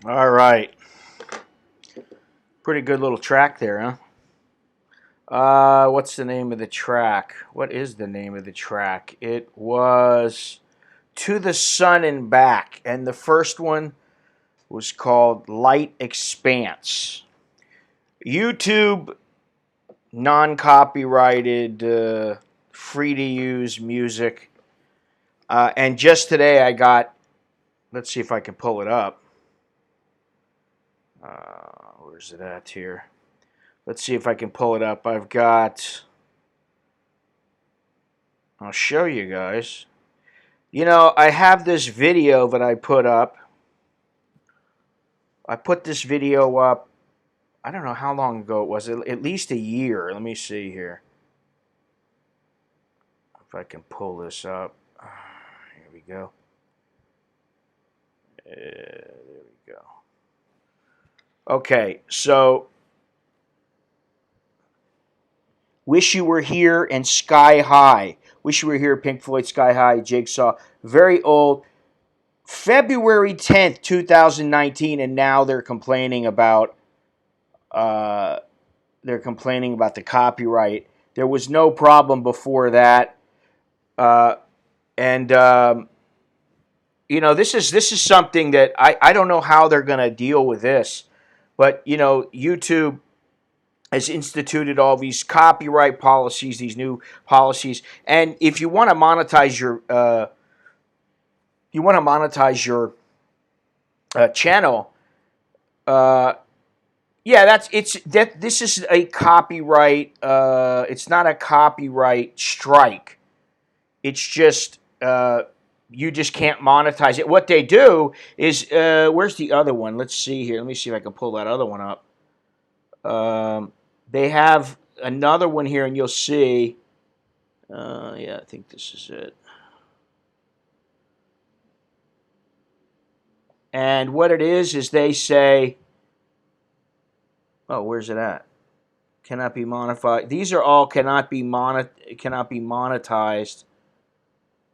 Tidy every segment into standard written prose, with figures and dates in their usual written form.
All right. Pretty good little track there, huh? What's the name of the track? What is the name of the track? It was To the Sun and Back. And the first one was called Light Expanse. YouTube, non copyrighted, free to use music. And just today I got, let's see if I can pull it up. Where's it at here? Let's see if I can pull it up. I'll show you guys. You know, I have this video that I put up. I put this video up, I don't know how long ago it was, at least a year. Let me see here. If I can pull this up. Here we go. There we go. Okay, so Wish You Were Here and Sky High. Wish You Were Here, Pink Floyd, Sky High, Jigsaw. Very old. February 10th, 2019, and now they're complaining about the copyright. There was no problem before that, and this is something that I don't know how they're going to deal with this, but YouTube has instituted all these copyright policies, these new policies, and if you want to monetize your channel, uh, yeah, this is a copyright. It's not a copyright strike. It's just you just can't monetize it. What they do is, where's the other one? Let's see here. Let me see if I can pull that other one up. They have another one here, and you'll see. Yeah, I think this is it. And what it is they say, oh, where's it at? Cannot be modified. These are all cannot be monetized.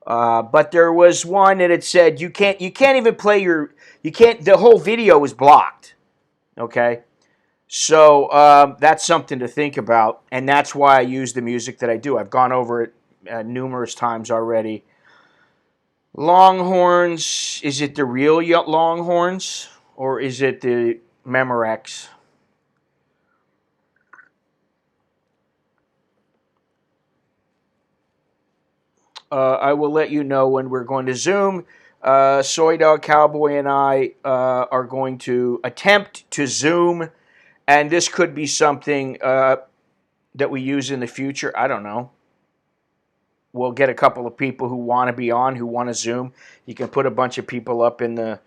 But there was one that it said you can't even play you can't, the whole video is blocked. Okay, so that's something to think about, and that's why I use the music that I do. I've gone over it numerous times already. Longhorns, is it the real Longhorns or is it the Memorex? I will let you know when we're going to Zoom. Soy Dog Cowboy and I are going to attempt to Zoom, and this could be something that we use in the future. I don't know. We'll get a couple of people who want to be on, who want to Zoom. You can put a bunch of people up in the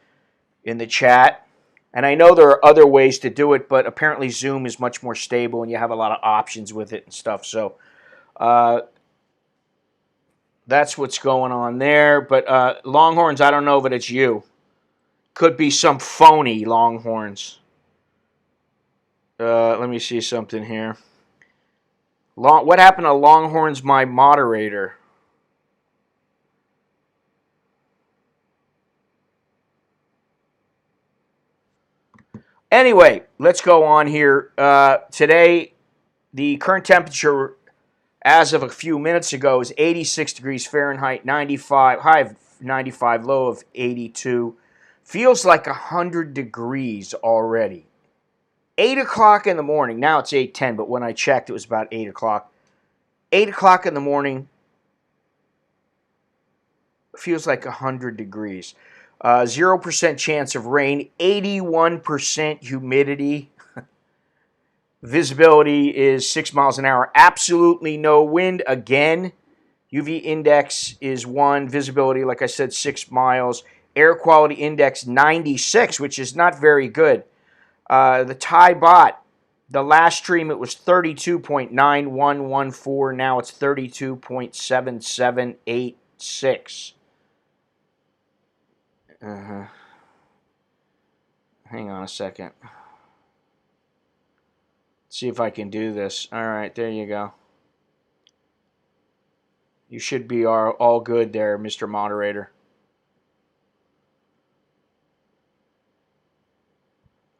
chat. And I know there are other ways to do it, but apparently Zoom is much more stable and you have a lot of options with it and stuff. So uh, that's what's going on there. But Longhorns, I don't know that it's you. Could be some phony Longhorns. Let me see something here. What happened to Longhorns, my moderator? Anyway, let's go on here. Today, the current temperature as of a few minutes ago is 86 degrees Fahrenheit, 95, high of 95, low of 82. Feels like 100 degrees already. 8 o'clock in the morning. Now it's 8:10, but when I checked, it was about 8 o'clock. 8 o'clock in the morning feels like 100 degrees. 0% chance of rain, 81% humidity. Visibility is 6 miles an hour. Absolutely no wind. Again, UV index is 1. Visibility, like I said, 6 miles. Air quality index 96, which is not very good. The Thai baht, the last stream it was 32.9114. Now it's 32.7786. Uh-huh. Hang on a second. See if I can do this. All right, there you go. You should be all good there, Mr. Moderator.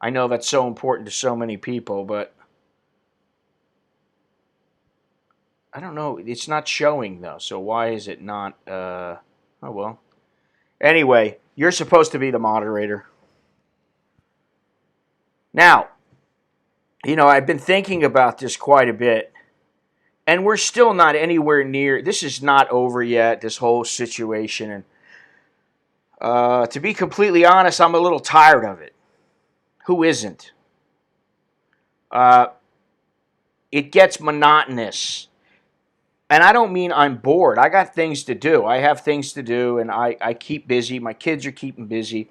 I know that's so important to so many people, but I don't know. It's not showing, though, so why is it not? Oh, well. Anyway, you're supposed to be the moderator. Now, I've been thinking about this quite a bit, and we're still not anywhere near. This is not over yet, this whole situation. And to be completely honest, I'm a little tired of it. Who isn't? It gets monotonous. And I don't mean I'm bored. I got things to do. I have things to do, and I keep busy. My kids are keeping busy.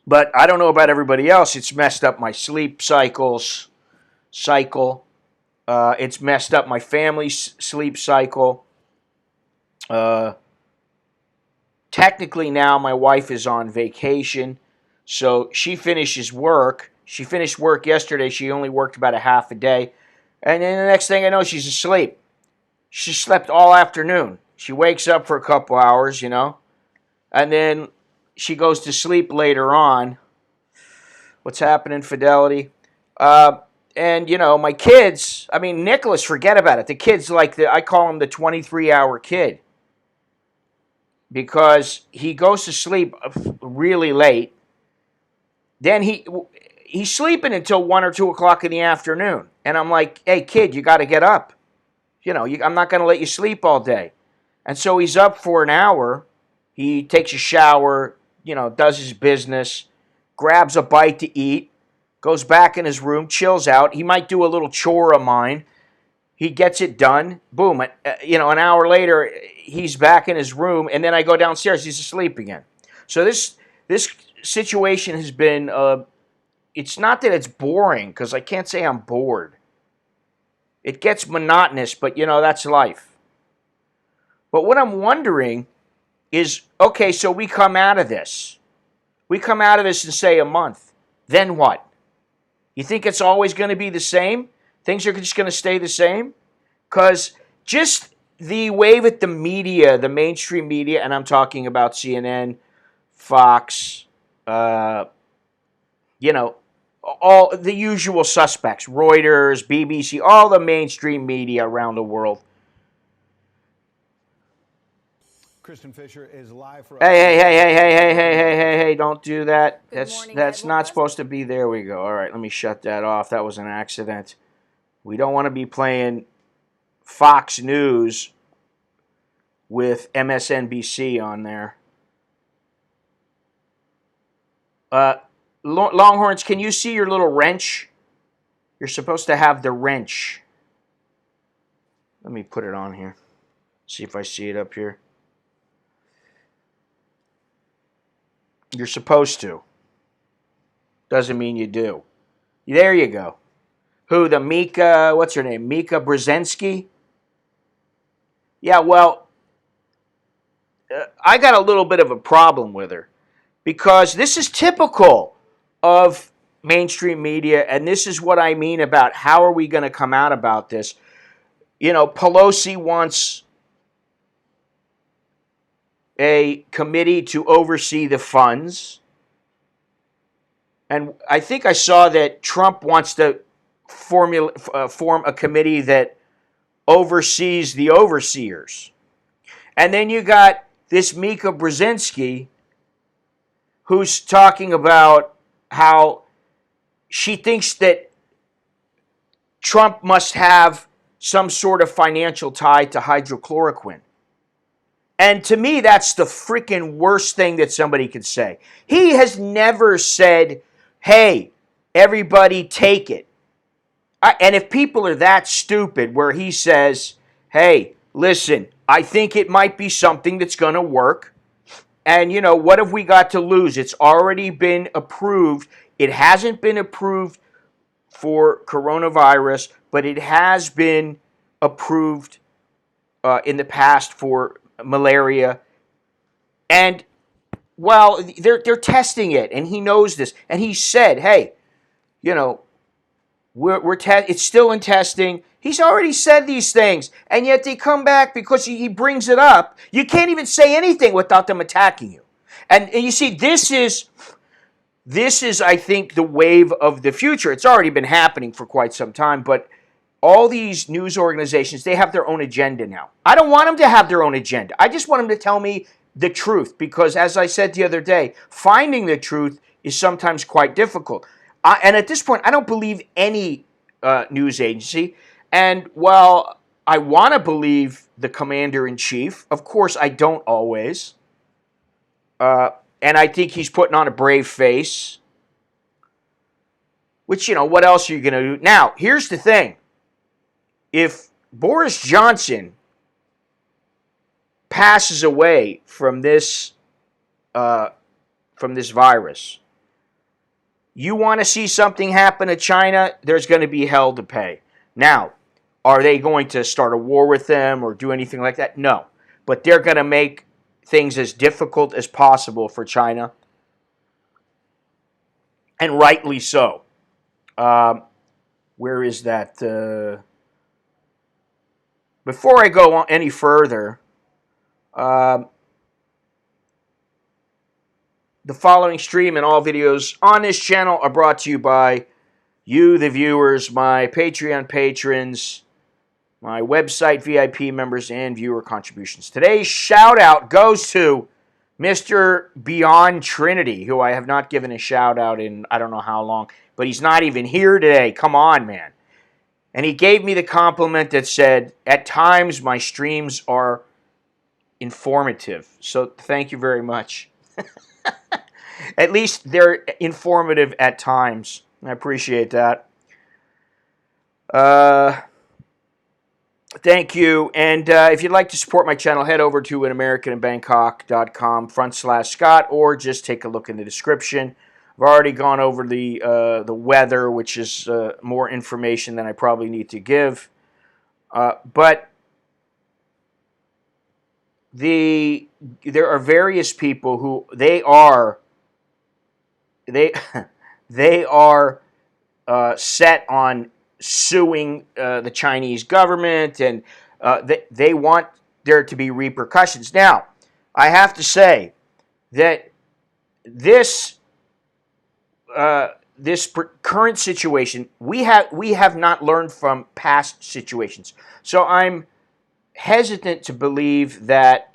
But I don't know about everybody else. It's messed up my sleep cycle. It's messed up my family's sleep cycle. Technically now my wife is on vacation, so she finishes work. She finished work yesterday. She only worked about a half a day. And then the next thing I know, she's asleep. She slept all afternoon. She wakes up for a couple hours, and then she goes to sleep later on. What's happening, Fidelity? And, my kids, Nicholas, forget about it. The kid's I call him the 23-hour kid. Because he goes to sleep really late. Then he's sleeping until 1 or 2 o'clock in the afternoon. And I'm like, hey, kid, you got to get up. I'm not going to let you sleep all day. And so he's up for an hour. He takes a shower, does his business, grabs a bite to eat, goes back in his room, chills out. He might do a little chore of mine. He gets it done. Boom. An hour later, he's back in his room, and then I go downstairs. He's asleep again. So this situation has been, it's not that it's boring, because I can't say I'm bored. It gets monotonous, but, that's life. But what I'm wondering is, okay, so we come out of this. We come out of this in, say, a month. Then what? You think it's always going to be the same? Things are just going to stay the same? Because just the way that the media, the mainstream media, and I'm talking about CNN, Fox, all the usual suspects, Reuters, BBC, all the mainstream media around the world. Kristen Fisher is live for Hey, don't do that. That's not supposed to be. There we go. All right, let me shut that off. That was an accident. We don't want to be playing Fox News with MSNBC on there. Longhorns, can you see your little wrench? You're supposed to have the wrench. Let me put it on here. See if I see it up here. You're supposed to. Doesn't mean you do. There you go. Who, the Mika, what's her name? Mika Brzezinski? Yeah, well, I got a little bit of a problem with her. Because this is typical of mainstream media, and this is what I mean about how are we going to come out about this. Pelosi wants a committee to oversee the funds. And I think I saw that Trump wants to form a committee that oversees the overseers. And then you got this Mika Brzezinski who's talking about how she thinks that Trump must have some sort of financial tie to hydrochloroquine. And to me, that's the freaking worst thing that somebody could say. He has never said, hey, everybody take it. And if people are that stupid where he says, hey, listen, I think it might be something that's going to work. And, what have we got to lose? It's already been approved. It hasn't been approved for coronavirus, but it has been approved in the past for malaria. And while they're testing it, and he knows this, and he said, hey, it's still in testing. He's already said these things, and yet they come back because he brings it up. You can't even say anything without them attacking you. And you see, this is this is, I think, the wave of the future. It's already been happening for quite some time, but all these news organizations, they have their own agenda now. I don't want them to have their own agenda. I just want them to tell me the truth because, as I said the other day, finding the truth is sometimes quite difficult. And at this point, I don't believe any news agency. And while I want to believe the commander-in-chief, of course I don't always. And I think he's putting on a brave face. Which, what else are you going to do? Now, here's the thing. If Boris Johnson passes away from this virus, you want to see something happen to China, there's going to be hell to pay. Now, are they going to start a war with them or do anything like that? No. But they're going to make things as difficult as possible for China. And rightly so. Where is that? Before I go on any further, the following stream and all videos on this channel are brought to you by you, the viewers, my Patreon patrons, my website VIP members, and viewer contributions. Today's shout out goes to Mr. Beyond Trinity, who I have not given a shout out in I don't know how long, but he's not even here today. Come on, man. And he gave me the compliment that said, at times my streams are informative. So thank you very much. At least they're informative at times. I appreciate that. Thank you. And if you'd like to support my channel, head over to anamericaninbangkok.com/Scott or just take a look in the description. I've already gone over the weather, which is more information than I probably need to give. But there are various people who they are set on suing the Chinese government, and they want there to be repercussions. Now, I have to say that this current situation, we have not learned from past situations. So I'm hesitant to believe that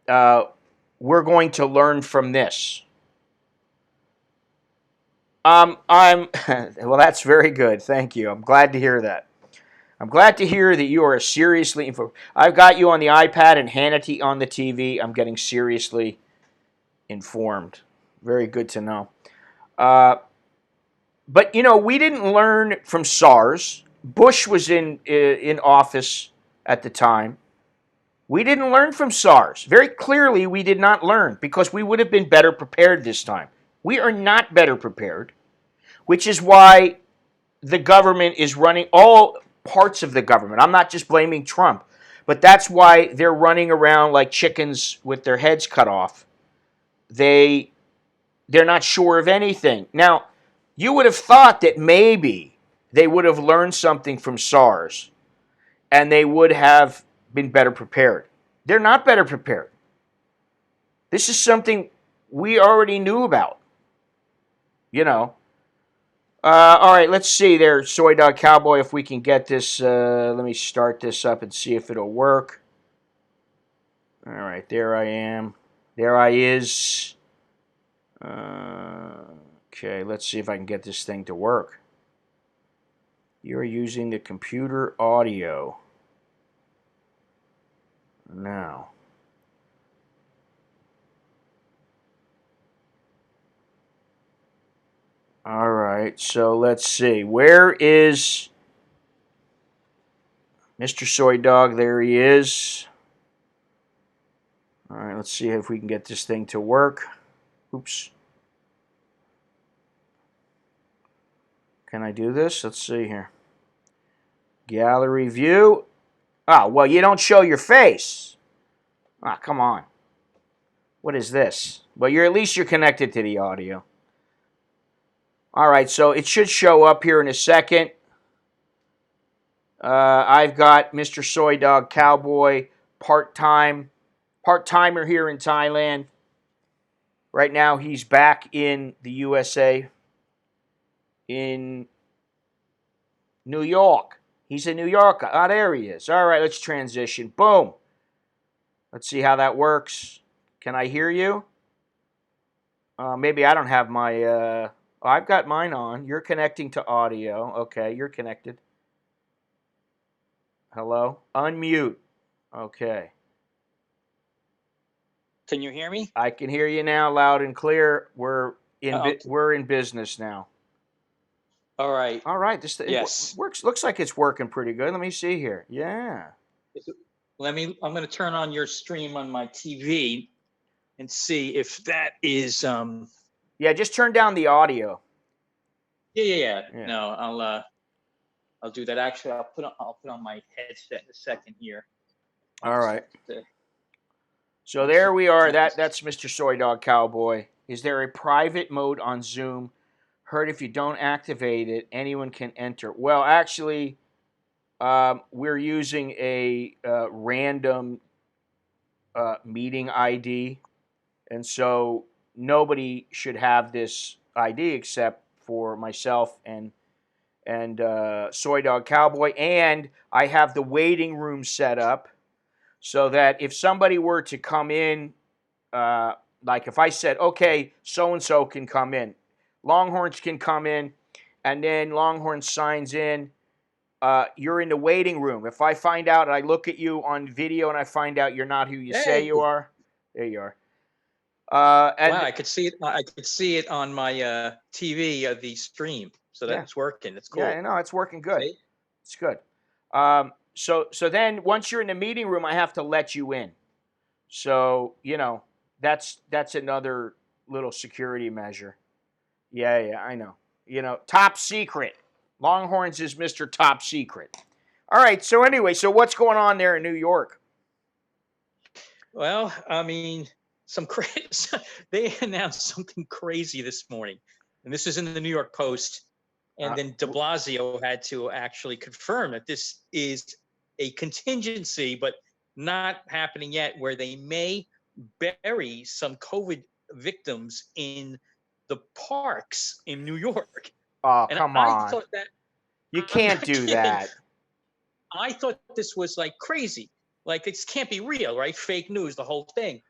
we're going to learn from this. Well, that's very good. Thank you. I'm glad to hear that. I'm glad to hear that you are seriously informed. I've got you on the iPad and Hannity on the TV. I'm getting seriously informed. Very good to know. But, we didn't learn from SARS. Bush was in office at the time. We didn't learn from SARS. Very clearly, we did not learn because we would have been better prepared this time. We are not better prepared, which is why the government is running, all parts of the government. I'm not just blaming Trump, but that's why they're running around like chickens with their heads cut off. They're not sure of anything. Now, you would have thought that maybe they would have learned something from SARS and they would have been better prepared. They're not better prepared. This is something we already knew about. All right, let's see there, Soy Dog Cowboy, if we can get this. Let me start this up and see if it'll work. All right, there I am. There I is. Okay, let's see if I can get this thing to work. You're using the computer audio. Now. All right, so let's see. Where is Mr. Soy Dog? There he is. All right, let's see if we can get this thing to work. Oops. Can I do this? Let's see here. Gallery view. Oh, well, you don't show your face. Ah, come on. What is this? Well, at least you're connected to the audio. All right, so it should show up here in a second. I've got Mr. Soy Dog Cowboy, part-timer here in Thailand. Right now, he's back in the USA in New York. He's in New York. Ah, there he is. All right, let's transition. Boom. Let's see how that works. Can I hear you? Maybe I don't have my. I've got mine on. You're connecting to audio. Okay, you're connected. Hello? Unmute. Okay. Can you hear me? I can hear you now, loud and clear. We're Okay. we're in business now. All right. All right. This Yes. works. Looks like it's working pretty good. Let me see here. Yeah. I'm going to turn on your stream on my TV and see if that is. Yeah. Just turn down the audio. Yeah. Yeah. No, I'll do that. Actually, I'll put on my headset in a second here. All right. So there we are. That's Mr. Soy Dog Cowboy. Is there a private mode on Zoom? Heard if you don't activate it, anyone can enter. Well, actually, we're using a random meeting ID, and so nobody should have this ID except for myself and Soy Dog Cowboy. And I have the waiting room set up so that if somebody were to come in, like if I said, okay, so and so can come in, Longhorns can come in, and then Longhorn signs in. You're in the waiting room. If I find out, and I look at you on video, and I find out you're not who you say you are, there you are. And wow, I could see it. I could see it on my TV, the stream. So that's working. It's cool. Yeah, no, it's working good. See? It's good. So then once you're in the meeting room, I have to let you in. So that's another little security measure. Yeah, I know. Top secret. Longhorns is Mr. Top Secret. All right. So anyway, so what's going on there in New York? Well, I mean, they announced something crazy this morning, and this is in the New York Post. And then de Blasio had to actually confirm that this is a contingency, but not happening yet, where they may bury some COVID victims in the parks in New York. Oh, And come I on. thought that You can't do that. I thought this was like crazy. Like, this can't be real, right? Fake news, the whole thing.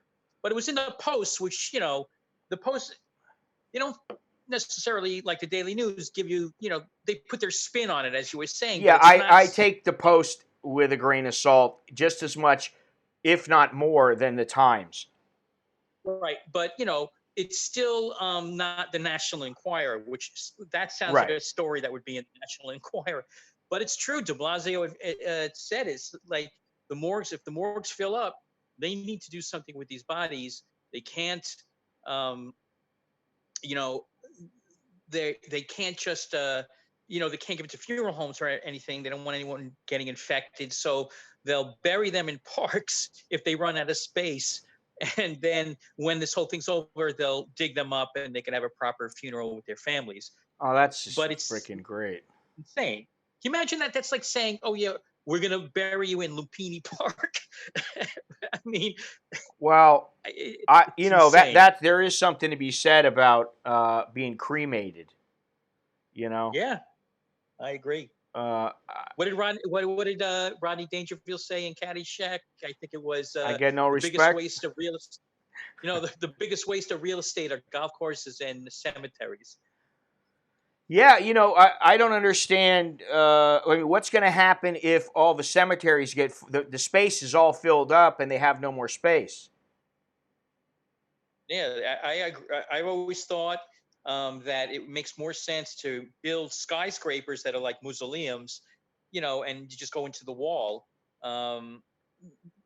But it was in the Post, which, the Post, they don't necessarily, like the Daily News, give you, they put their spin on it, as you were saying. Yeah, but it's not, I take the Post with a grain of salt just as much, if not more, than the Times. right. But, it's still not the National Enquirer, that sounds Right. like a story that would be in the National Enquirer. But it's true. De Blasio said it's like if the morgues fill up, they need to do something with these bodies. They can't, they can't just, they can't give it to funeral homes or anything. They don't want anyone getting infected. So they'll bury them in parks if they run out of space. And then when this whole thing's over, they'll dig them up and they can have a proper funeral with their families. Oh, that's just It's freaking great. Insane. Can you imagine that? That's like saying, oh, yeah, we're going to bury you in Lupini Park. I mean, well, insane. that there is something to be said about being cremated. Yeah, I agree. What did Rodney Dangerfield say in Caddyshack? I think it was I get no respect. Biggest waste of real estate. The biggest waste of real estate are golf courses and cemeteries. Yeah, I don't understand. What's going to happen if all the cemeteries get the space is all filled up and they have no more space? Yeah, I agree. I've always thought that it makes more sense to build skyscrapers that are like mausoleums, and you just go into the wall,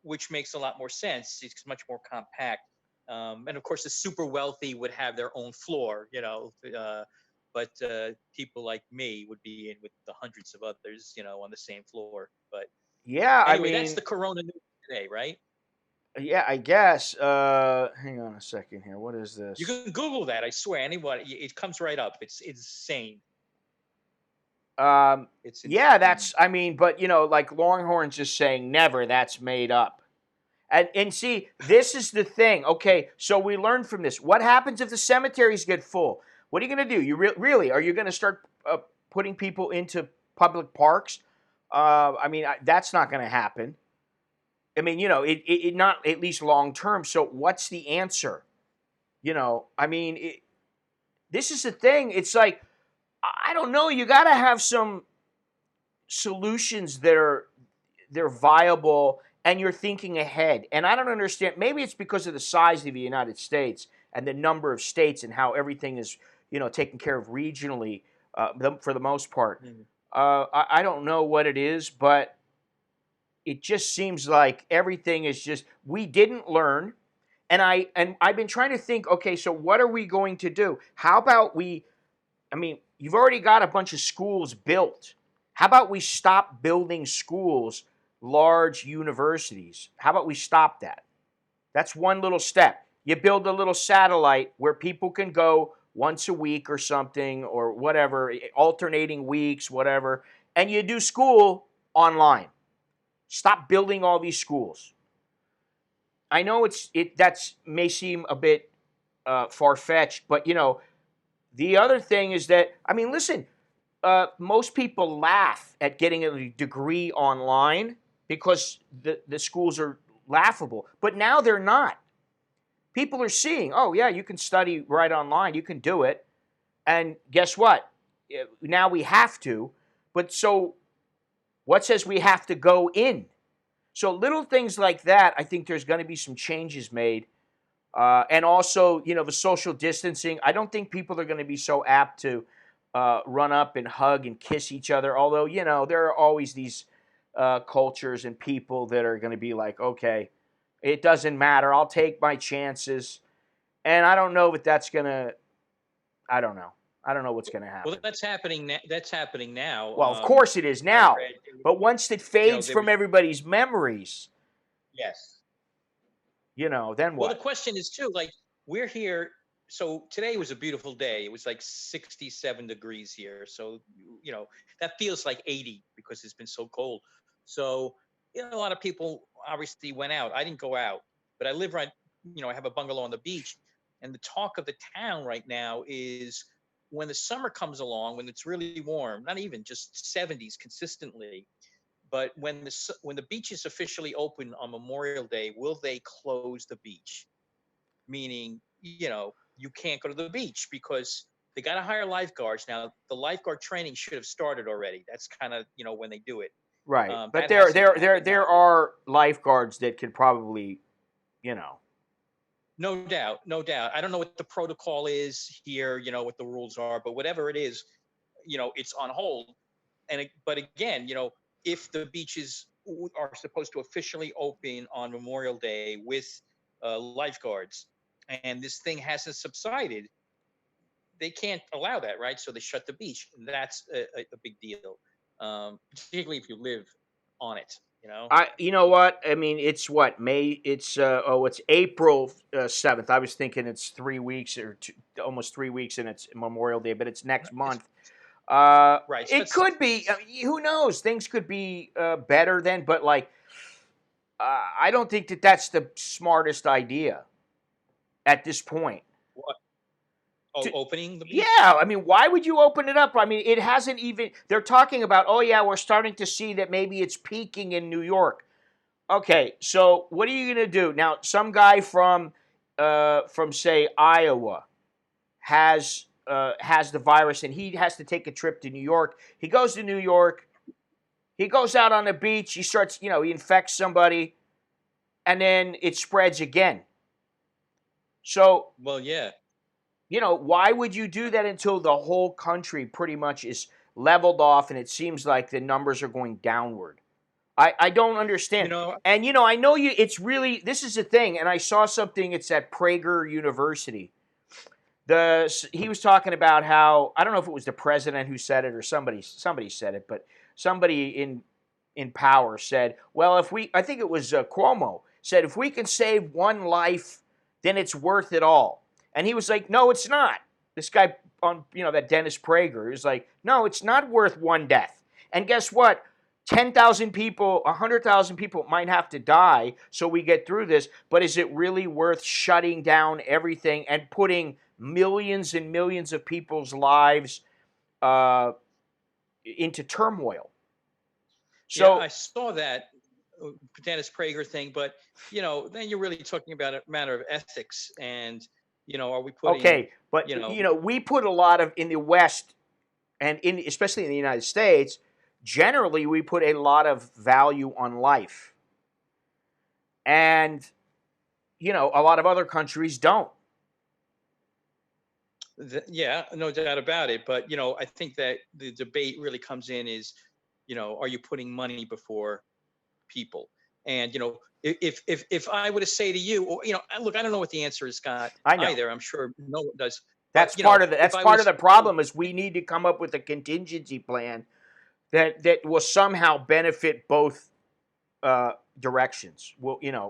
which makes a lot more sense. It's much more compact. And of course, the super wealthy would have their own floor, but people like me would be in with the hundreds of others, on the same floor. But yeah, anyway, that's the Corona news today, right? Yeah, I guess. Hang on a second here. What is this? You can Google that. I swear, anyone, it comes right up. It's insane. It's insane. Yeah, that's. But like Longhorn's just saying never. That's made up. And see, this is the thing. Okay, so we learned from this. What happens if the cemeteries get full? What are you going to do? You really are you going to start putting people into public parks? That's not going to happen. I mean, it not at least long term. So what's the answer? This is the thing. It's like I don't know. You got to have some solutions that are they're viable and you're thinking ahead. And I don't understand. Maybe it's because of the size of the United States and the number of states and how everything is, taken care of regionally for the most part. I don't know what it is, but it just seems like everything is just we didn't learn. And I've been trying to think. Okay, so what are we going to do? How about we? I mean, you've already got a bunch of schools built. How about we stop building schools, large universities? How about we stop that? That's one little step. You build a little satellite where people can go once a week or something or whatever, alternating weeks, whatever, and you do school online. Stop building all these schools. I know that's may seem a bit far-fetched, but the other thing is that listen, most people laugh at getting a degree online because the schools are laughable. But now they're not. People are seeing, oh, yeah, you can study right online. You can do it. And guess what? Now we have to. But so what says we have to go in? So little things like that, I think there's going to be some changes made. And also, the social distancing. I don't think people are going to be so apt to run up and hug and kiss each other. Although, there are always these cultures and people that are going to be like, okay, it doesn't matter. I'll take my chances. And I don't know if that's going to, I don't know. I don't know what's going to happen. Well, that's happening. That's happening now. Well, of course it is now. But once it fades from was, everybody's memories, yes. Then what? Well, the question is too, like we're here. So today was a beautiful day. It was like 67 degrees here. So, that feels like 80 because it's been so cold. So, a lot of people obviously went out. I didn't go out, but I live right, I have a bungalow on the beach. And the talk of the town right now is when the summer comes along, when it's really warm, not even just 70s consistently, but when the beach is officially open on Memorial Day, will they close the beach? Meaning, you can't go to the beach because they got to hire lifeguards. Now, the lifeguard training should have started already. That's kind of, when they do it. Right. But there are lifeguards that could probably, No doubt, no doubt. I don't know what the protocol is here, what the rules are, but whatever it is, it's on hold. But again, if the beaches are supposed to officially open on Memorial Day with lifeguards, and this thing hasn't subsided, they can't allow that, right? So they shut the beach. That's a big deal, particularly if you live on it. You know what? I mean, it's what May. It's it's April 7th. I was thinking it's 3 weeks or almost 3 weeks, and it's Memorial Day, but it's next month. Right. It could be. Who knows? Things could be better then, but I don't think that that's the smartest idea at this point. What? Oh, opening the beach? Yeah, I mean, why would you open it up? I mean, it hasn't even. They're talking about, oh yeah, we're starting to see that maybe it's peaking in New York. Okay, so what are you going to do now? Some guy from say Iowa has the virus, and he has to take a trip to New York. He goes to New York. He goes out on the beach. He starts, he infects somebody, and then it spreads again. So, well, yeah. Why would you do that until the whole country pretty much is leveled off and it seems like the numbers are going downward? I don't understand. And, I know it's really, this is the thing, and I saw something, it's at Prager University. He was talking about how, I don't know if it was the president who said it or somebody said it, but somebody in power said, well, I think it was Cuomo, said, if we can save one life, then it's worth it all. And he was like, no, it's not. This guy on, that Dennis Prager is like, no, it's not worth one death. And guess what? 10,000 people, 100,000 people might have to die so we get through this, but is it really worth shutting down everything and putting millions and millions of people's lives into turmoil? Yeah, So, I saw that Dennis Prager thing, but then you're really talking about a matter of ethics, and are we putting, okay, but you know, we put a lot of in the West and especially in the United States, generally we put a lot of value on life. And a lot of other countries don't. yeah, no doubt about it. But I think that the debate really comes in is, are you putting money before people? And if I were to say to you, or look, I don't know what the answer is, Scott, I know. either. I'm sure no one does. But That's part of the if that's I part of was, the problem is we need to come up with a contingency plan that will somehow benefit both directions. Well, yeah,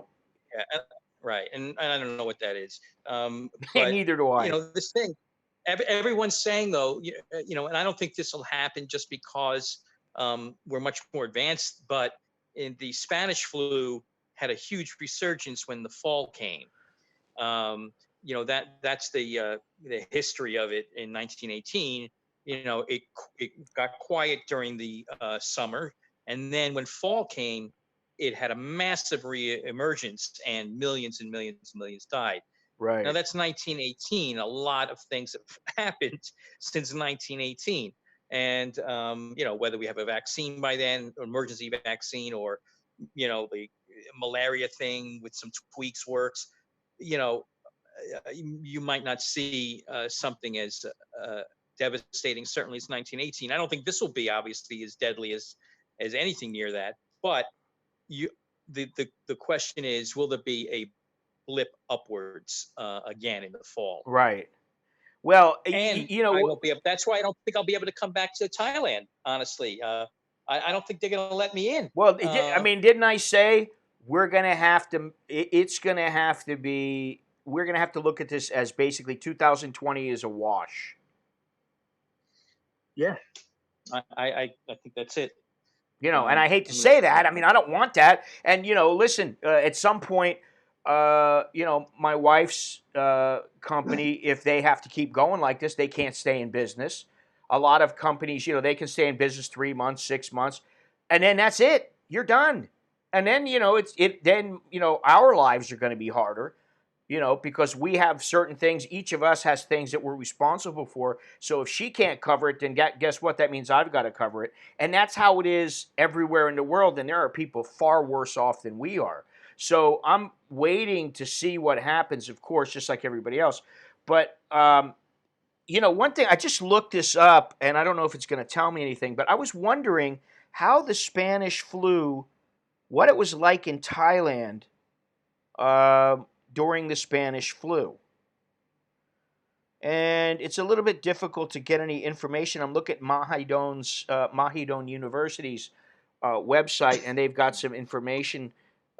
right, and I don't know what that is. But neither do I. this thing, everyone's saying though, and I don't think this will happen just because we're much more advanced. But in the Spanish flu had a huge resurgence when the fall came. That's the history of it in 1918. It got quiet during the summer, and then when fall came, it had a massive re-emergence, and millions and millions and millions died. Now Right. that's 1918. A lot of things have happened since 1918, and whether we have a vaccine by then, emergency vaccine, or the malaria thing with some tweaks works. You know, you might not see something as devastating. Certainly, it's 1918. I don't think this will be obviously as deadly as anything near that. But you, the question is, will there be a blip upwards again in the fall? Right. Well, And I won't be able. That's why I don't think I'll be able to come back to Thailand. Honestly, I don't think they're going to let me in. well, I mean, didn't I say we're going to have to it's going to have to be we're going to have to look at this as basically 2020 is a wash. Yeah, I think that's it. And I hate to I'm gonna. say that. I mean, I don't want that. And listen, at some point, my wife's company, if they have to keep going like this, they can't stay in business. A lot of companies, they can stay in business 3 months, 6 months, and then that's it. You're done. And then then our lives are going to be harder. Because we have certain things. Each of us has things that we're responsible for. So if she can't cover it, then guess what? That means I've got to cover it. And that's how it is everywhere in the world. And there are people far worse off than we are. So I'm waiting to see what happens, of course, just like everybody else. But, one thing, I just looked this up, and I don't know if it's going to tell me anything, but I was wondering how the Spanish flu, what it was like in Thailand during the Spanish flu. And it's a little bit difficult to get any information. I'm looking at Mahidol University's website, and they've got some information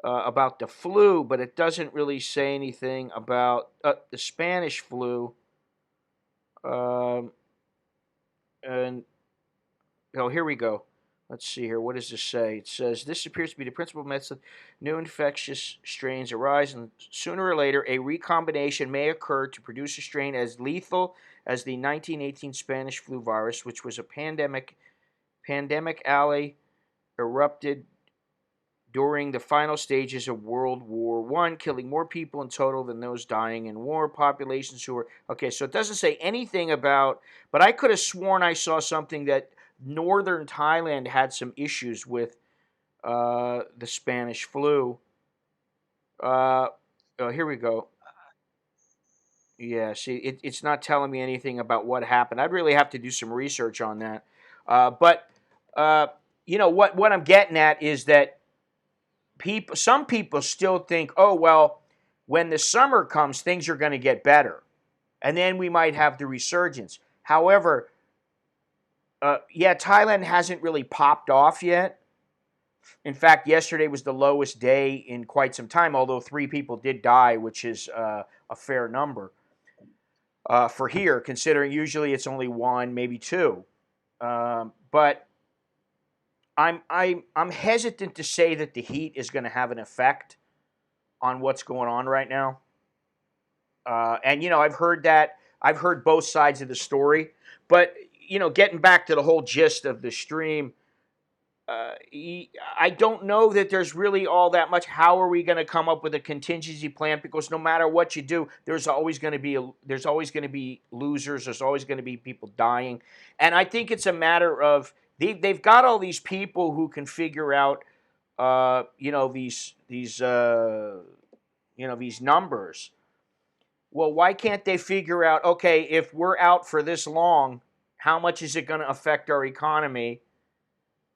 about the flu, but it doesn't really say anything about the Spanish flu. Um, and here we go. Let's see here. What does this say? It says this appears to be the principal method. New infectious strains arise, and sooner or later, a recombination may occur to produce a strain as lethal as the 1918 Spanish flu virus, which was a pandemic alley erupted during the final stages of World War I, killing more people in total than those dying in war. Populations who were okay. So it doesn't say anything about. But I could have sworn I saw something that northern Thailand had some issues with the Spanish flu. Oh, here we go. Yeah, see, it's not telling me anything about what happened. I'd really have to do some research on that. But what I'm getting at is that some people still think, oh well, when the summer comes, things are going to get better, and then we might have the resurgence. However, yeah, Thailand hasn't really popped off yet. In fact, yesterday was the lowest day in quite some time, although 3 people did die, which is a fair number for here, considering usually it's only 1, maybe 2. But I'm hesitant to say that the heat is going to have an effect on what's going on right now. And I've heard both sides of the story, but getting back to the whole gist of the stream, I don't know that there's really all that much. How are we going to come up with a contingency plan? Because no matter what you do, there's always going to be losers. There's always going to be people dying, and I think it's a matter of they've got all these people who can figure out, these numbers. Well, why can't they figure out? Okay, if we're out for this long, how much is it going to affect our economy?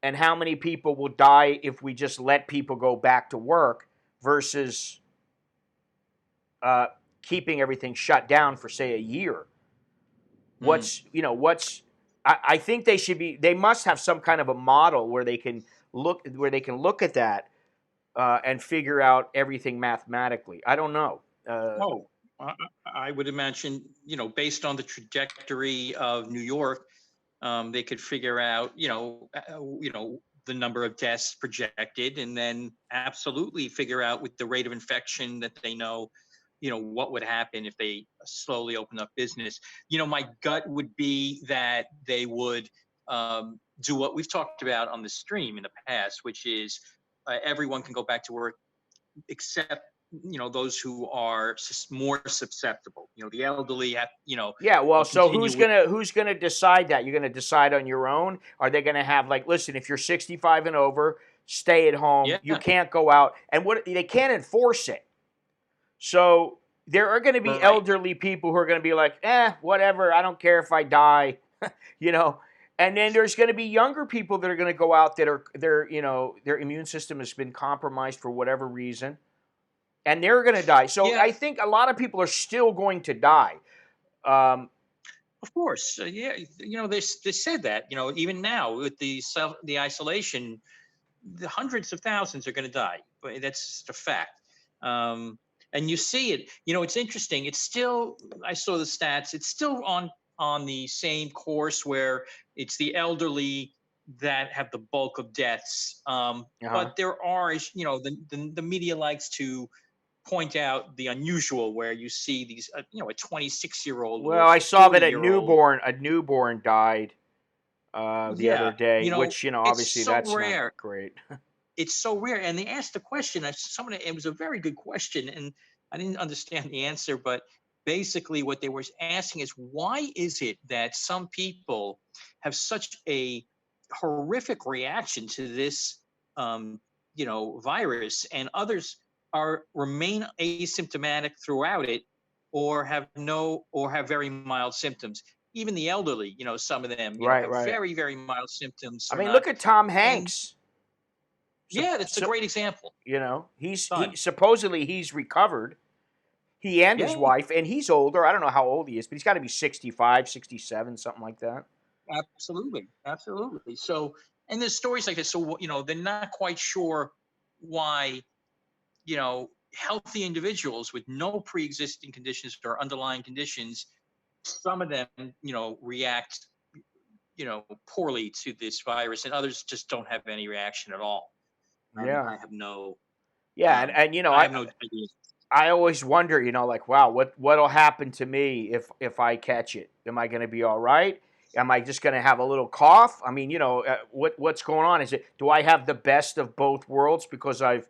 And how many people will die if we just let people go back to work versus uh, keeping everything shut down for say a year? I think they must have some kind of a model where they can look at that and figure out everything mathematically. I don't know. Oh, I, I would imagine, based on the trajectory of New York, they could figure out, the number of deaths projected, and then absolutely figure out with the rate of infection that they know, what would happen if they slowly open up business. My gut would be that they would do what we've talked about on the stream in the past, which is everyone can go back to work except those who are more susceptible. The elderly have, Yeah, well, they'll so continue with. who's gonna decide that? You're gonna decide on your own? Are they gonna have like, listen, if you're 65 and over, stay at home. Yeah. You can't go out, and what they can't enforce it. So there are going to be Right. elderly people who are going to be like, whatever. I don't care if I die, you know. And then there's going to be younger people that are going to go out that are their immune system has been compromised for whatever reason, and they're going to die. So Yeah, I think a lot of people are still going to die. Um, of course. Yeah, they said that. Even now with the isolation, the hundreds of thousands are going to die. But that's just a fact. Um, and you see it. It's interesting. It's still. I saw the stats. It's still on the same course where it's the elderly that have the bulk of deaths. uh-huh. But there are, the media likes to point out the unusual where you see these, a 26-year-old or Well, I saw that 40-year-old. a newborn died the other Yeah, day, which it's obviously so that's not rare. great. It's so rare. And they asked the question. It was a very good question, and I didn't understand the answer, but basically what they were asking is, why is it that some people have such a horrific reaction to this, virus, and others remain asymptomatic throughout it, or have very mild symptoms. Even the elderly, some of them, Right, have right. very, very mild symptoms I or mean, not. look at Tom And Hanks. So, yeah, that's a so great example. he Son. supposedly he's recovered. He and his Yeah, wife, and he's older. I don't know how old he is, but he's got to be 65, 67, something like that. absolutely. Absolutely. So, and there's stories like this. So, they're not quite sure why, healthy individuals with no pre-existing conditions or underlying conditions, some of them, react, poorly to this virus, and others just don't have any reaction at all. And Yeah, yeah, and I have no idea. I always wonder, like, wow, what'll happen to me if I catch it? Am I going to be all right? Am I just going to have a little cough? I mean, what's going on? Do I have the best of both worlds because I've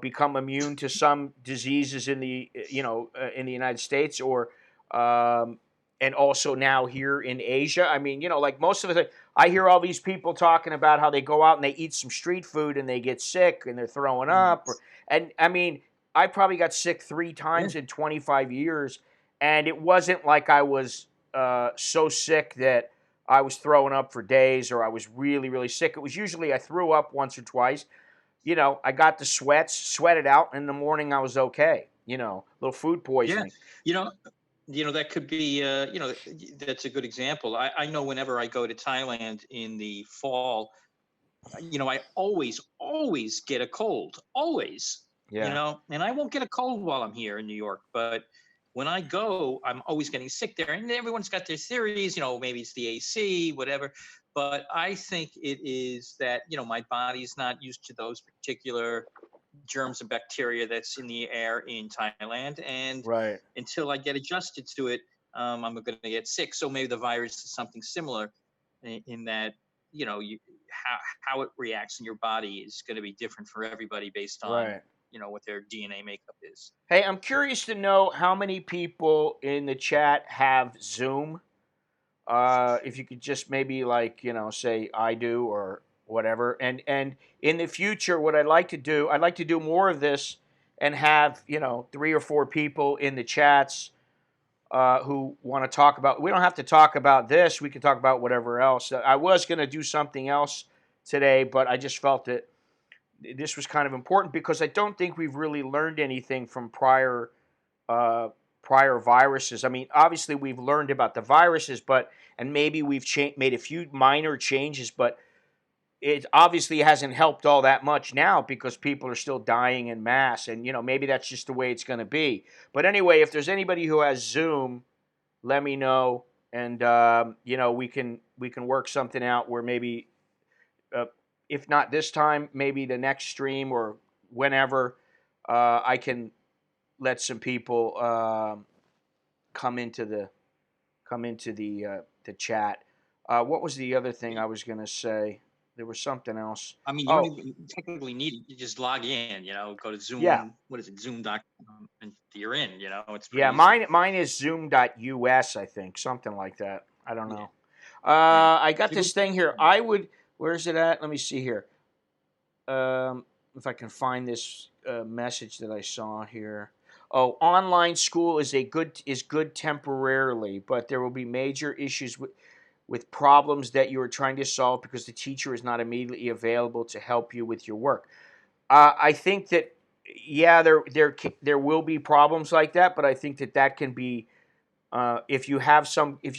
become immune to some diseases in the United States, or and also now here in Asia? I mean, like most of the I hear all these people talking about how they go out and they eat some street food and they get sick and they're throwing Mhm. up, and I mean, I probably got sick three Yeah. times in 25 years, and it wasn't like I was so sick that I was throwing up for days or I was really, really sick. It was usually I threw up once or twice. I got the sweats, sweated out, and in the morning I was okay. A little food Yeah. poisoning. You know, that could be, that's a good example. I know whenever I go to Thailand in the fall, I always get a cold, always, Yeah. and I won't get a cold while I'm here in New York, but when I go, I'm always getting sick there, and everyone's got their theories. Maybe it's the AC, whatever. But I think it is that my body's not used to those particular germs and bacteria that's in the air in Thailand, and Right. until I get adjusted to it, I'm going to get sick. So maybe the virus is something similar in that how it reacts in your body is going to be different for everybody based on Right. what their DNA makeup is. Hey, I'm curious to know how many people in the chat have Zoom. If you could just maybe say I do or whatever. And in the future, what I'd like to do more of this and have 3 or 4 people in the chats who want to talk about. We don't have to talk about this. We can talk about whatever else. I was going to do something else today, but I just felt that this was kind of important because I don't think we've really learned anything from uh, prior viruses. I mean, obviously we've learned about the viruses, and maybe we've made a few minor changes, but it obviously hasn't helped all that much now because people are still dying en masse, and maybe that's just the way it's going to be. But anyway, if there's anybody who has Zoom, let me know, and we can work something out where maybe uh, if not this time, maybe the next stream or whenever I can let some people come into the chat. What was the other thing I was going to say? There was something else. I mean, you don't Oh, even technically need it. You just log in, go to yeah. Zoom. What is it? Zoom.com, and you're in. It's pretty Yeah, easy. mine is zoom.us, I think, something like that. I don't Yeah, know. yeah. I got It's a this good thing here. platform. Where's it at? Let me see here. If I can find this message that I saw here. Oh, online school is good temporarily, but there will be major issues with problems that you are trying to solve because the teacher is not immediately available to help you with your work. I think that yeah, there will be problems like that, but I think that can be if you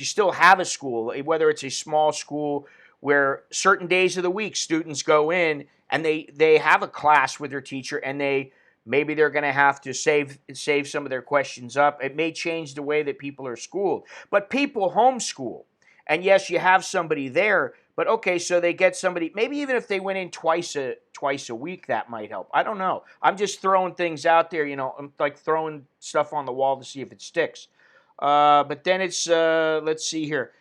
still have a school, whether it's a small school where certain days of the week students go in and they have a class with their teacher and maybe they're going to have to save some of their questions up. It may change the way that people are schooled, but people homeschool, and yes, you have somebody there. But okay, so they get somebody. Maybe even if they went in twice a week, that might help. I don't know. I'm just throwing things out there. I'm like throwing stuff on the wall to see if it sticks. But then it's let's see here.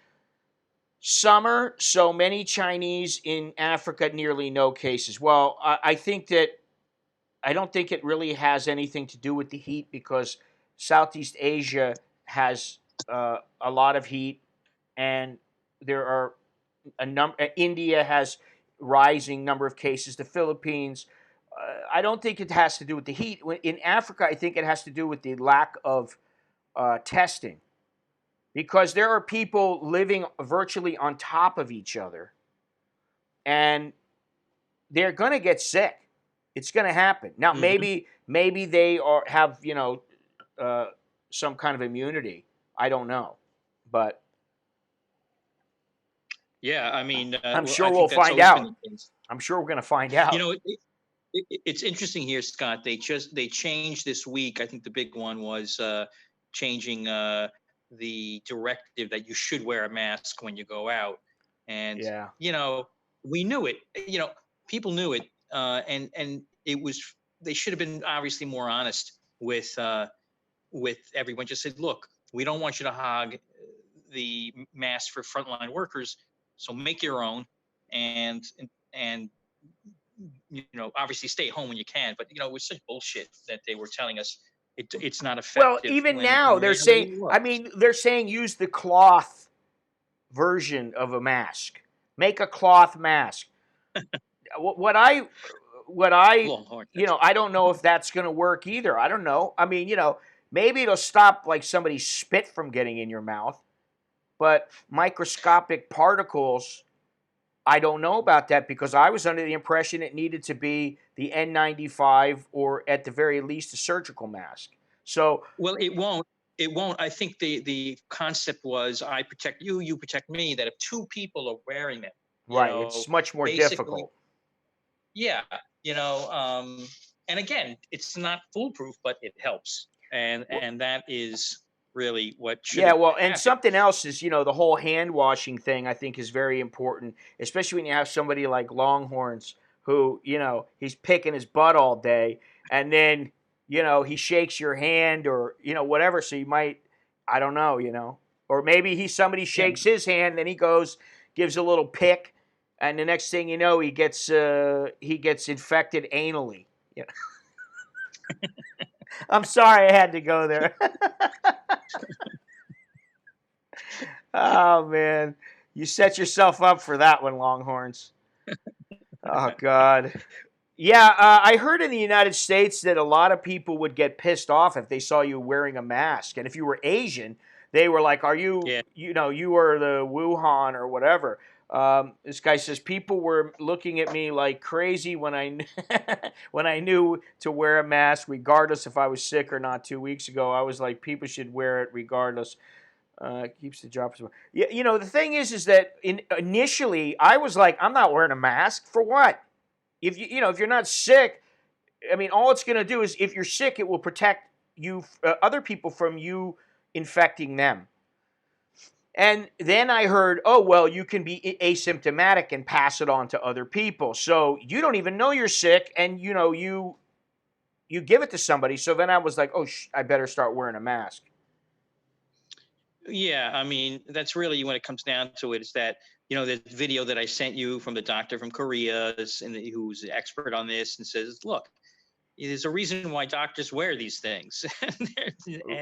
Summer, so many Chinese in Africa, nearly no cases. Well, I think that I don't think it really has anything to do with the heat because Southeast Asia has a lot of heat, and there are a number. India has rising number of cases. The Philippines. I don't think it has to do with the heat. In Africa, I think it has to do with the lack of testing because there are people living virtually on top of each other and they're going to get sick. It's going to happen. Now Hmm. maybe they have uh, some kind of immunity. I don't know, but Yeah, I mean, I'm well, sure I we'll think that's find always been out. the case. I'm sure we're going to find out. It's interesting here, Scott. They changed this week. I think the big one was changing the directive that you should wear a mask when you go out, and Yeah. we knew it. People knew it, and it was they should have been obviously more honest with everyone. Just said, look, we don't want you to hog the mask for frontline workers, so make your own, and obviously stay home when you can. But it was such bullshit that they were telling us it's not Well, effective even when now in they're reality saying. it I was. mean, they're saying use the cloth version of a mask. Make a cloth mask. What I what I Lord, that's I don't know if that's going to work either. I don't know. I mean, maybe it'll stop like somebody's spit from getting in your mouth, but microscopic particles, I don't know about that because I was under the impression it needed to be the N95 or at the very least a surgical mask. So, well, it won't. It won't. I think the concept was I protect you, you protect me. That if two people are wearing them, right, it's much more basically, difficult. yeah, and again, it's not foolproof, but it helps. and that is really what should Yeah, have well, and happened. something else is, the whole hand washing thing I think is very important, especially when you have somebody like Longhorns who, he's picking his butt all day and then, he shakes your hand or, whatever. So you might, I don't know, or maybe somebody Yeah. shakes his hand, then he goes, gives a little pick, and the next thing you know, he gets infected anally. Yeah. I'm sorry I had to go there. Oh man, you set yourself up for that one, Longhorns. Oh God. Yeah, I heard in the United States that a lot of people would get pissed off if they saw you wearing a mask, and if you were Asian, they were like, "Are you, Yeah. you are the Wuhan or whatever." This guy says people were looking at me like crazy when when I knew to wear a mask, regardless if I was sick or not. 2 weeks ago, I was like, people should wear it regardless. Keeps the job. Yeah, the thing is that initially I was like, I'm not wearing a mask for what? If if you're not sick, I mean, all it's going to do is if you're sick, it will protect you, other people from you infecting them. And then I heard, oh well, you can be asymptomatic and pass it on to other people, so you don't even know you're sick, and you give it to somebody. So then I was like, oh, I better start wearing a mask. Yeah, I mean, that's really when it comes down to it, is that, the video that I sent you from the doctor from Korea who's an expert on this, and says, look, there's a reason why doctors wear these things. and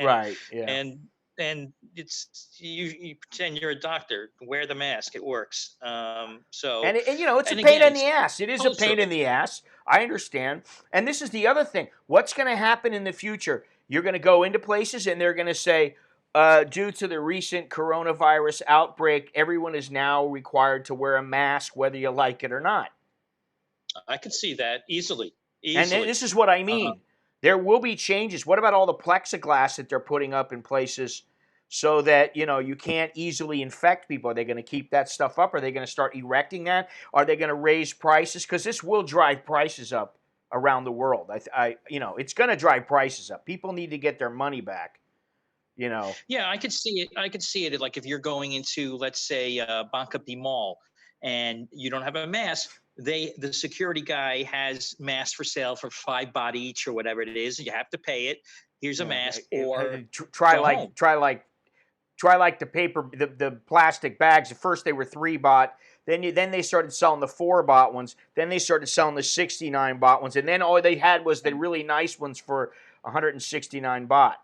Right? Yeah. and and it's you pretend you're a doctor, wear the mask, it works. So, And it's a and pain again, in it's the ass. It is a pain in cultural. the ass. I understand. And this is the other thing. What's going to happen in the future? You're going to go into places and they're going to say, due to the recent coronavirus outbreak, everyone is now required to wear a mask, whether you like it or not. I could see that easily, And easily. this is what I uh, mean. There will be changes. What about all the plexiglass that they're putting up in places so that you can't easily infect people? Are they going to keep that stuff up? Are they going to start erecting that? Are they going to raise prices? Because this will drive prices up around the world. It's going to drive prices up. People need to get their money back. You know. Yeah, I could see it. I could see it like if you're going into, let's say, Bangkok Mall, and you don't have a mask. The security guy has masks for sale for $5 each or whatever it is. You have to pay it. Here's a Yeah. mask, or Try go home. like the paper, the plastic bags. At first they were 3 baht. Then they started selling the 4 baht ones. Then they started selling the 69 baht ones. And then all they had was the really nice ones for 169 baht.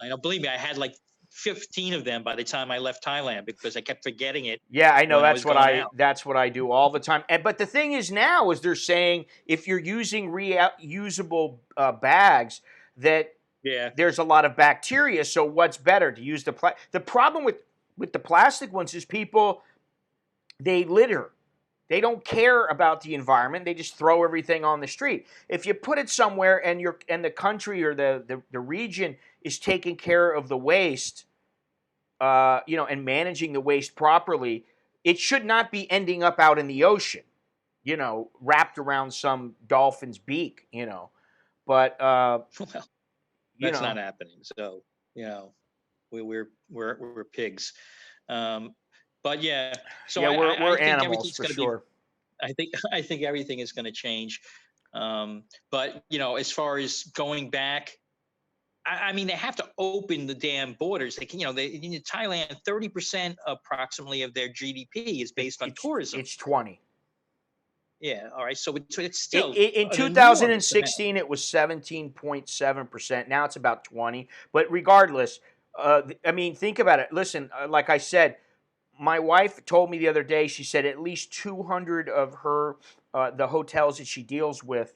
I know. Believe me, I had like 15 of them by the time I left Thailand because I kept forgetting it Yeah, I know. when I was going out. That's what I do all the time. But the thing is now is they're saying if you're using reusable bags that Yeah. there's a lot of bacteria. So what's better to use the problem with the plastic ones is people, they litter. They don't care about the environment. They just throw everything on the street. If you put it somewhere and the country or the region is taking care of the waste, and managing the waste properly, it should not be ending up out in the ocean, wrapped around some dolphin's beak. But Well, you that's know, not happening. So, you know, we're pigs. Um, but yeah, so yeah, I we're think animals everything's for going to be. sure. I think everything is going to change. But as far as going back, I mean, they have to open the damn borders. They can, in Thailand, 30% approximately of their GDP is It, based on it's tourism. it's 20. Yeah, all right. So it's still In an enormous amount. 2016, it was 17.7%. Now it's about 20. But regardless, I mean, think about it. Listen, like I said, my wife told me the other day. She said at least 200 of her the hotels that she deals with,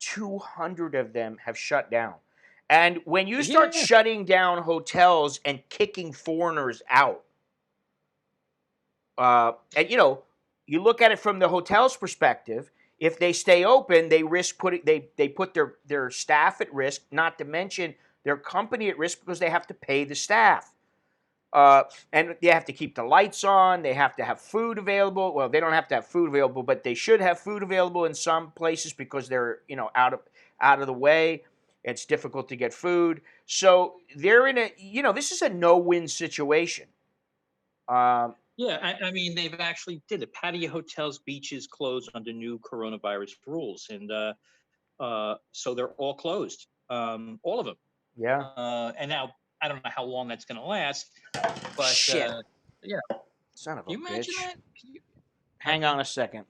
200 of them have shut down. And when you start Yeah, shutting down hotels and kicking foreigners out, and you look at it from the hotel's perspective. If they stay open, they risk putting they put their staff at risk. Not to mention their company at risk because they have to pay the staff. And they have to keep the lights on. They have to have food available. Well, they don't have to have food available, but they should have food available in some places because they're out of the way. It's difficult to get food. So they're in a, this is a no-win situation. Um, Yeah, I mean, they've actually did it. Patio hotels, beaches closed under new coronavirus rules, and so they're all closed, all of them. yeah. And now I don't know how long that's going to last, but Shit. yeah, Son of can a you imagine bitch. that? I Hang on mean, a second.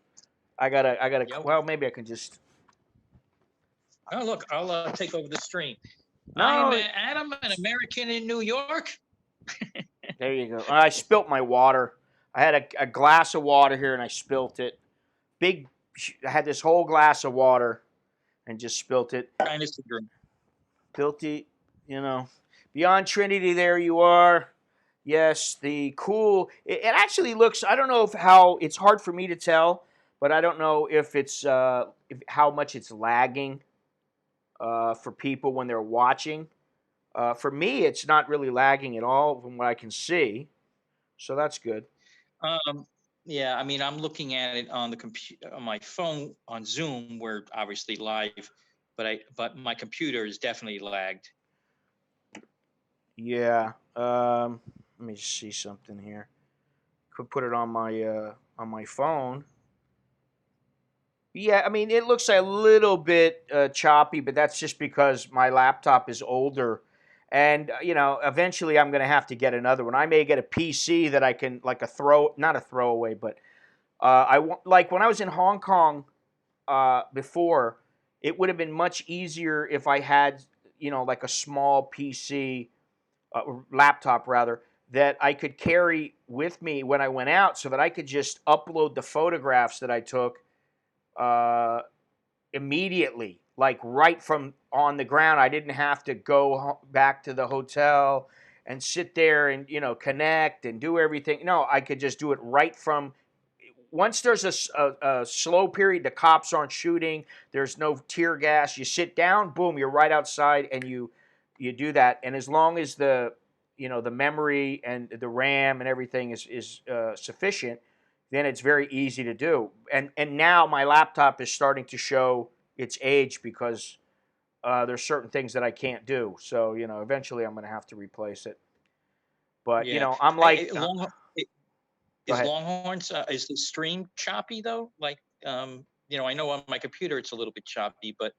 I gotta, yeah. well, maybe I can just, Oh, look, I'll take over the stream. I'm no, Adam, an American in New York. there you go. I spilt my water. I had a glass of water here and I spilt it. I had this whole glass of water and just spilt it. Kind of syndrome. Filthy, Beyond Trinity, there you are. Yes, the cool. It actually looks. I don't know how. It's hard for me to tell, but I don't know if it's how much it's lagging for people when they're watching. For me, it's not really lagging at all from what I can see, so that's good. Um, yeah, I mean, I'm looking at it on the computer, on my phone, on Zoom. We're obviously live, but my computer is definitely lagged. Yeah. Let me see something here. Could put it on my phone. Yeah, I mean, it looks a little bit choppy, but that's just because my laptop is older. And, eventually I'm going to have to get another one. I may get a PC that I can, like not a throwaway, but like when I was in Hong Kong before, it would have been much easier if I had, like a small PC, laptop rather, that I could carry with me when I went out so that I could just upload the photographs that I took uh, immediately, like right from on the ground. I didn't have to go back to the hotel and sit there and connect and do everything. No, I could just do it right from. Once there's a slow period, the cops aren't shooting. There's no tear gas. You sit down, boom, you're right outside, and you do that. And as long as the memory and the RAM and everything is sufficient, then it's very easy to do. And now my laptop is starting to show its age because there's certain things that I can't do. So eventually I'm going to have to replace it. But Yeah, I'm like, go is ahead. Longhorns is the stream choppy though? Like, I know on my computer it's a little bit choppy, but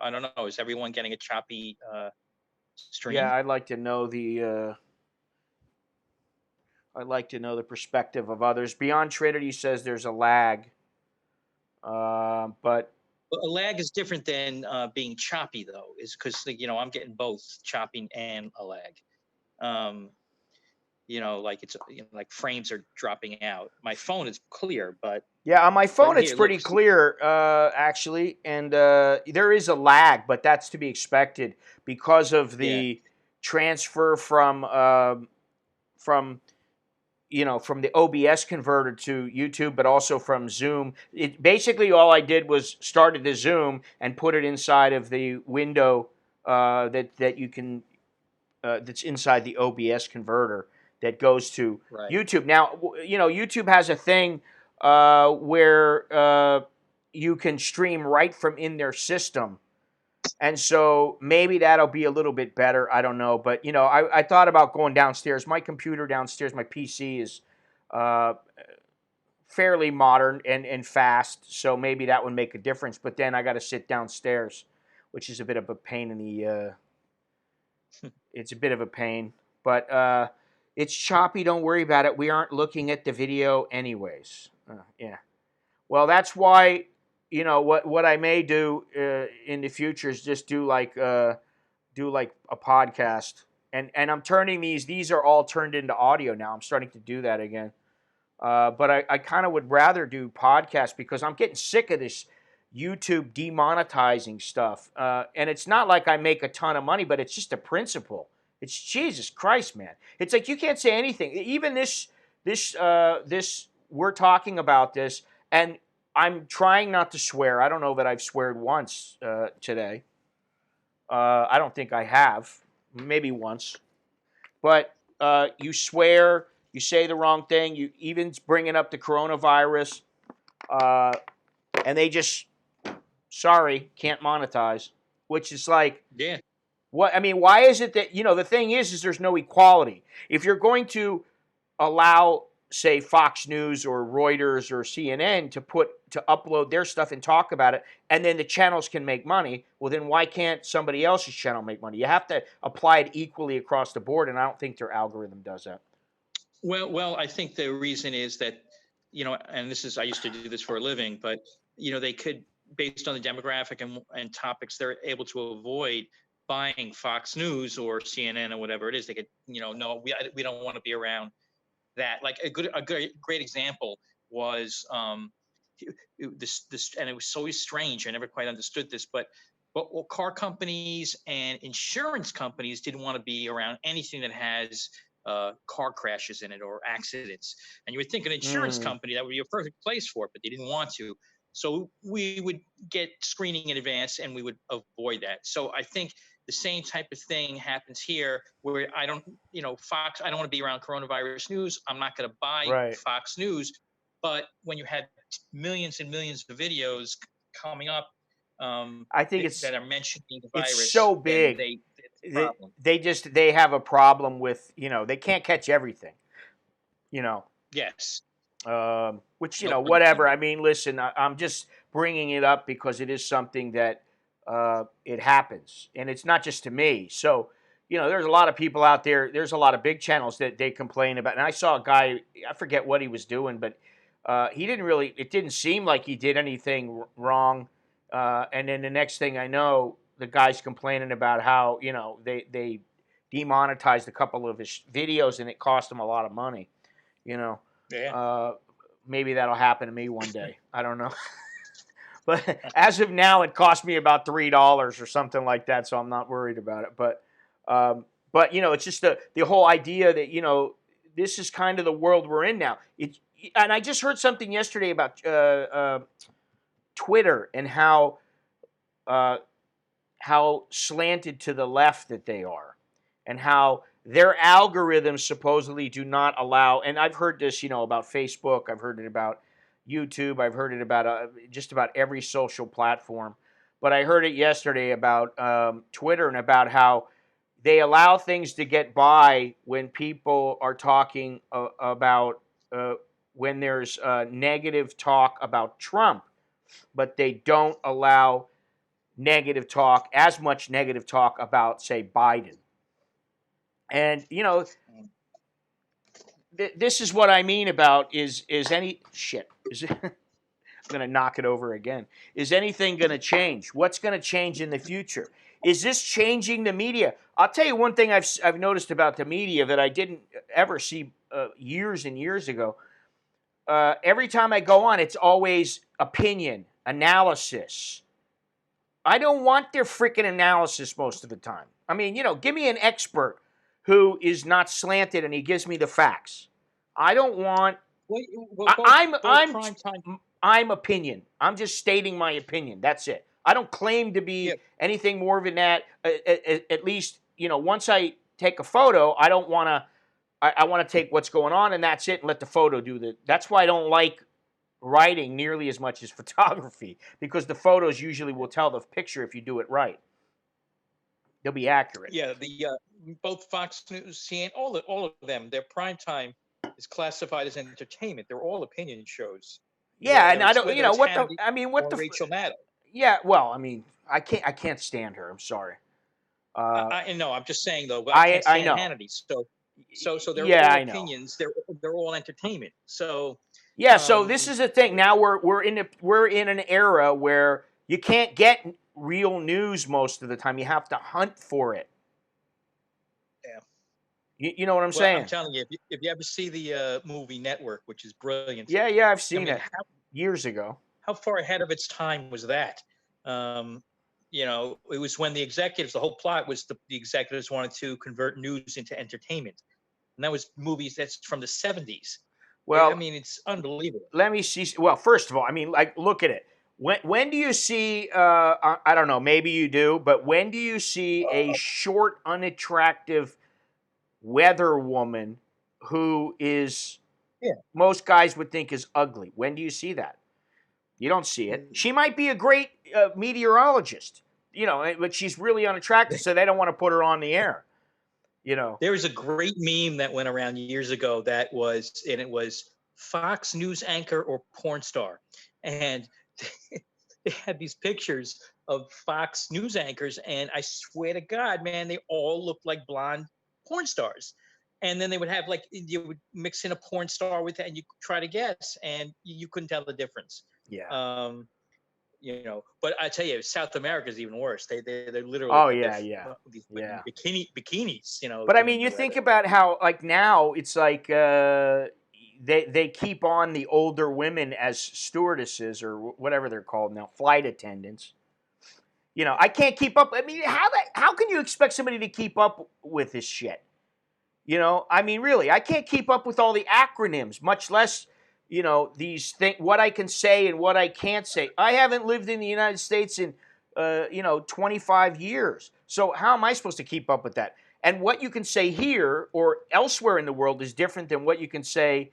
I don't know. Is everyone getting a choppy Yeah, stream? I'd like to know the perspective of others. Beyond Trinity says there's a lag, but Well, a lag is different than being choppy, though, is because I'm getting both chopping and a lag. Um, like it's like frames are dropping out. My phone is clear, but yeah, on my phone it's here, pretty look, clear actually, and there is a lag, but that's to be expected because of yeah, the transfer from from the OBS converter to YouTube, but also from Zoom. It basically all I did was started the Zoom and put it inside of the window that you can that's inside the OBS converter that goes to right. YouTube. Now, YouTube has a thing where you can stream right from in their system. And so maybe that'll be a little bit better. I don't know. But, I thought about going downstairs. My computer downstairs, my PC is uh, fairly modern and fast. So maybe that would make a difference. But then I got to sit downstairs, which is a bit of a pain in the it's a bit of a pain, but it's choppy. Don't worry about it. We aren't looking at the video anyways. Yeah. Well, that's why what I may do in the future is just do like a podcast, and I'm turning these. These are all turned into audio now. I'm starting to do that again. But I kind of would rather do podcasts because I'm getting sick of this YouTube demonetizing stuff. And it's not like I make a ton of money, but it's just a principle. It's Jesus Christ, man. It's like you can't say anything. Even this we're talking about this, and I'm trying not to swear. I don't know that I've sweared once today. I don't think I have. Maybe once. But you swear, you say the wrong thing, you even bringing up the coronavirus, uh, and they just, sorry, can't monetize. which is like, Yeah. what? I mean, why is it that, the thing is there's no equality. If you're going to allow, say, Fox News or Reuters or CNN to upload their stuff and talk about it, and then the channels can make money, well, then why can't somebody else's channel make money? You have to apply it equally across the board, and I don't think their algorithm does that. Well, I think the reason is that, and this is, I used to do this for a living, but they could, based on the demographic and topics, they're able to avoid buying Fox News or CNN or whatever it is. They could, no, we don't want to be around that. Like a great example was this, and it was so strange. I never quite understood this, but well, car companies and insurance companies didn't want to be around anything that has car crashes in it or accidents. And you would think an insurance company, that would be a perfect place for it, but they didn't want to. So we would get screening in advance and we would avoid that. So I think the same type of thing happens here, where I don't, Fox, I don't want to be around coronavirus news. I'm not going to buy Fox News. But when you had millions and millions of videos coming up, I think that are mentioning the virus, it's so big. They have a problem with, they can't catch everything. Yes. Which, whatever. I mean, listen, I'm just bringing it up because it is something that it happens, and it's not just to me. So, there's a lot of people out there. There's a lot of big channels that they complain about. And I saw a guy, I forget what he was doing, but it didn't seem like he did anything wrong. And then the next thing I know, the guy's complaining about how, they demonetized a couple of his videos and it cost him a lot of money. Yeah. Maybe that'll happen to me one day. I don't know. But as of now, it cost me about $3 or something like that, so I'm not worried about it. But it's just the whole idea that this is kind of the world we're in now. And I just heard something yesterday about Twitter and how slanted to the left that they are, and how their algorithms supposedly do not allow. And I've heard this, about Facebook. I've heard it about YouTube. I've heard it about just about every social platform. But I heard it yesterday about Twitter, and about how they allow things to get by when people are talking about when there's negative talk about Trump, but they don't allow as much negative talk about, say, Biden. And this is what I mean about is any shit. I'm going to knock it over again. Is anything going to change? What's going to change in the future? Is this changing the media? I'll tell you one thing I've noticed about the media that I didn't ever see years and years ago. Every time I go on, it's always opinion, analysis. I don't want their freaking analysis most of the time. I mean, give me an expert who is not slanted and he gives me the facts. I don't want. I'm opinion. I'm just stating my opinion. That's it. I don't claim to be anything more than that. At least, once I take a photo, I don't want to. I want to take what's going on and that's it, and let the photo do the. That's why I don't like writing nearly as much as photography, because the photos usually will tell the picture if you do it right. They'll be accurate. Yeah, both Fox News, CNN, all of them, their prime time is classified as entertainment. They're all opinion shows. Yeah, and I don't, what Hannity, the, I mean, what the Rachel Maddow. Yeah, well, I mean, I can't stand her. I'm sorry. I know. I'm just saying though. But I can't stand Hannity. So they're all opinions. They're all entertainment. So yeah. So this is the thing. Now we're in an era where you can't get real news most of the time. You have to hunt for it. Yeah. You know what I'm saying? I'm telling you, if you ever see the movie Network, which is brilliant. Yeah, I've seen it years ago. How far ahead of its time was that? It was when the whole plot was the executives wanted to convert news into entertainment. And that was movies that's from the 70s. Well, I mean, it's unbelievable. Let me see. Well, first of all, I mean, like, look at it. When do you see, I don't know, maybe you do, but when do you see a short, unattractive weather woman who is, most guys would think is ugly? When do you see that? You don't see it. She might be a great meteorologist, but she's really unattractive, so they don't want to put her on the air. There was a great meme that went around years ago it was Fox News anchor or porn star. And they had these pictures of Fox News anchors, and I swear to God, man, they all looked like blonde porn stars. And then they would have you would mix in a porn star with it, and you try to guess, and you couldn't tell the difference. Yeah. But I tell you, South America is even worse. They literally Oh have yeah, yeah, these yeah. bikinis, But I mean, doing you the think weather. about how now it's like they keep on the older women as stewardesses or whatever they're called now, flight attendants. I can't keep up. I mean, how can you expect somebody to keep up with this shit? I mean, really, I can't keep up with all the acronyms, much less, these things, what I can say and what I can't say. I haven't lived in the United States in, 25 years. So how am I supposed to keep up with that? And what you can say here or elsewhere in the world is different than what you can say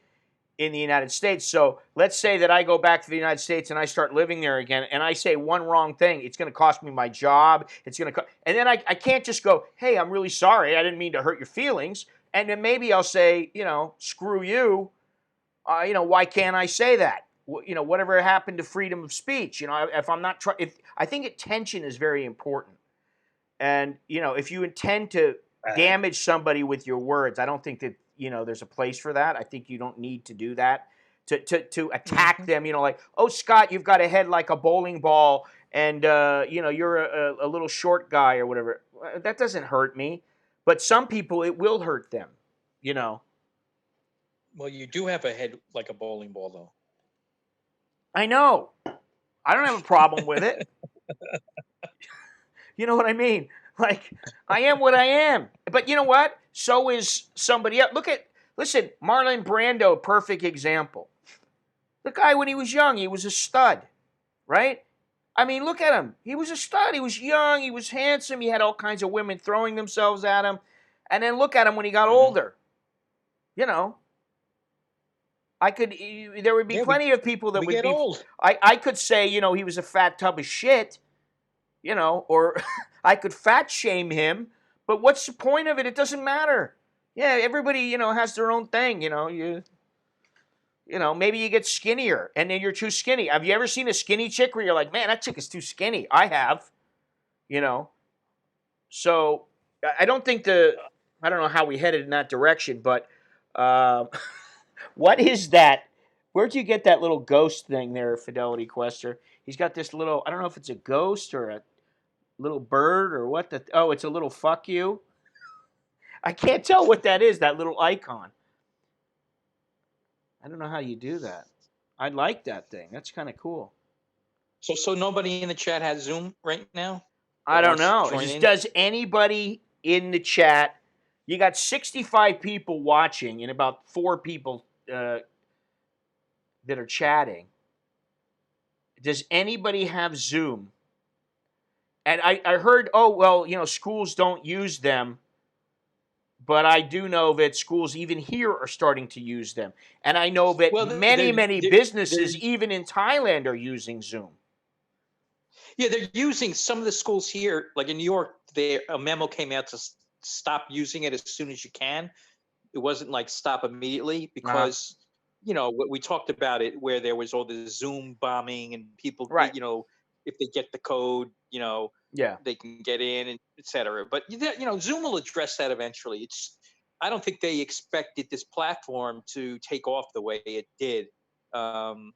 in the United States. So let's say that I go back to the United States and I start living there again, and I say one wrong thing, it's going to cost me my job. And then I can't just go, hey, I'm really sorry. I didn't mean to hurt your feelings. And then maybe I'll say, screw you. Why can't I say that? Whatever happened to freedom of speech? If I'm not trying, I think attention is very important. And if you intend to damage somebody with your words, I don't think that there's a place for that. I think you don't need to do that to attack them. Like, oh, Scott, you've got a head like a bowling ball, and you're a little short guy or whatever. That doesn't hurt me, but some people it will hurt them. Well, you do have a head like a bowling ball, though. I know. I don't have a problem with it. You know what I mean? Like, I am what I am. But you know what? So is somebody else. Listen, Marlon Brando, perfect example. The guy, when he was young, he was a stud, right? I mean, look at him. He was a stud. He was young. He was handsome. He had all kinds of women throwing themselves at him. And then look at him when he got older. There would be plenty of people that we would get be. Old. I could say, he was a fat tub of shit, or I could fat shame him, but what's the point of it? It doesn't matter. Yeah, everybody, has their own thing, maybe you get skinnier and then you're too skinny. Have you ever seen a skinny chick where you're like, man, that chick is too skinny? I have, So I don't think I don't know how we headed in that direction, but what is that? Where'd you get that little ghost thing there, Fidelity Quester? He's got this little, I don't know if it's a ghost or a little bird or what it's a little fuck you. I can't tell what that is, that little icon. I don't know how you do that. I like that thing. That's kind of cool. So nobody in the chat has Zoom right now? I don't know. Does anybody in the chat? You got 65 people watching and about 4 people that are chatting. Does anybody have Zoom? And I heard, schools don't use them, but I do know that schools even here are starting to use them. And I know that many businesses, even in Thailand, are using Zoom. Yeah, they're using some of the schools here, like in New York, a memo came out to stop using it as soon as you can. It wasn't like stop immediately because, we talked about it where there was all this Zoom bombing and people, right. If they get the code, they can get in and et cetera. But, Zoom will address that eventually. I don't think they expected this platform to take off the way it did. The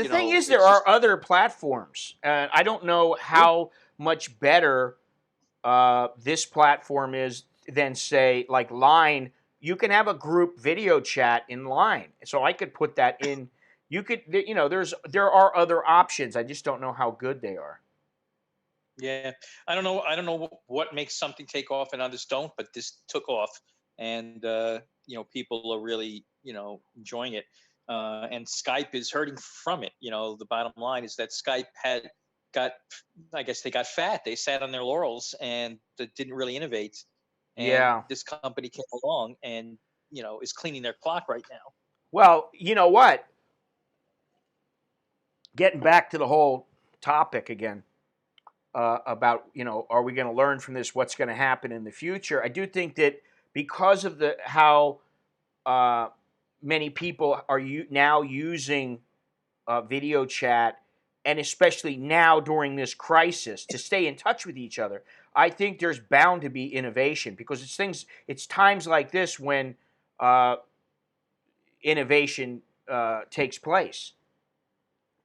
thing is, there are other platforms. I don't know how much better this platform is than, say, like Line. You can have a group video chat in Line, so I could put that in. You could, there are other options. I just don't know how good they are. Yeah, I don't know what makes something take off and others don't, but this took off, and people are really enjoying it. And Skype is hurting from it. The bottom line is that Skype I guess they got fat. They sat on their laurels and didn't really innovate. And this company came along and, is cleaning their clock right now. Well, you know what? Getting back to the whole topic again. about, are we going to learn from this? What's going to happen in the future? I do think that because of how uh, many people are now using video chat, and especially now during this crisis, to stay in touch with each other, I think there's bound to be innovation, because it's times like this when uh, innovation takes place.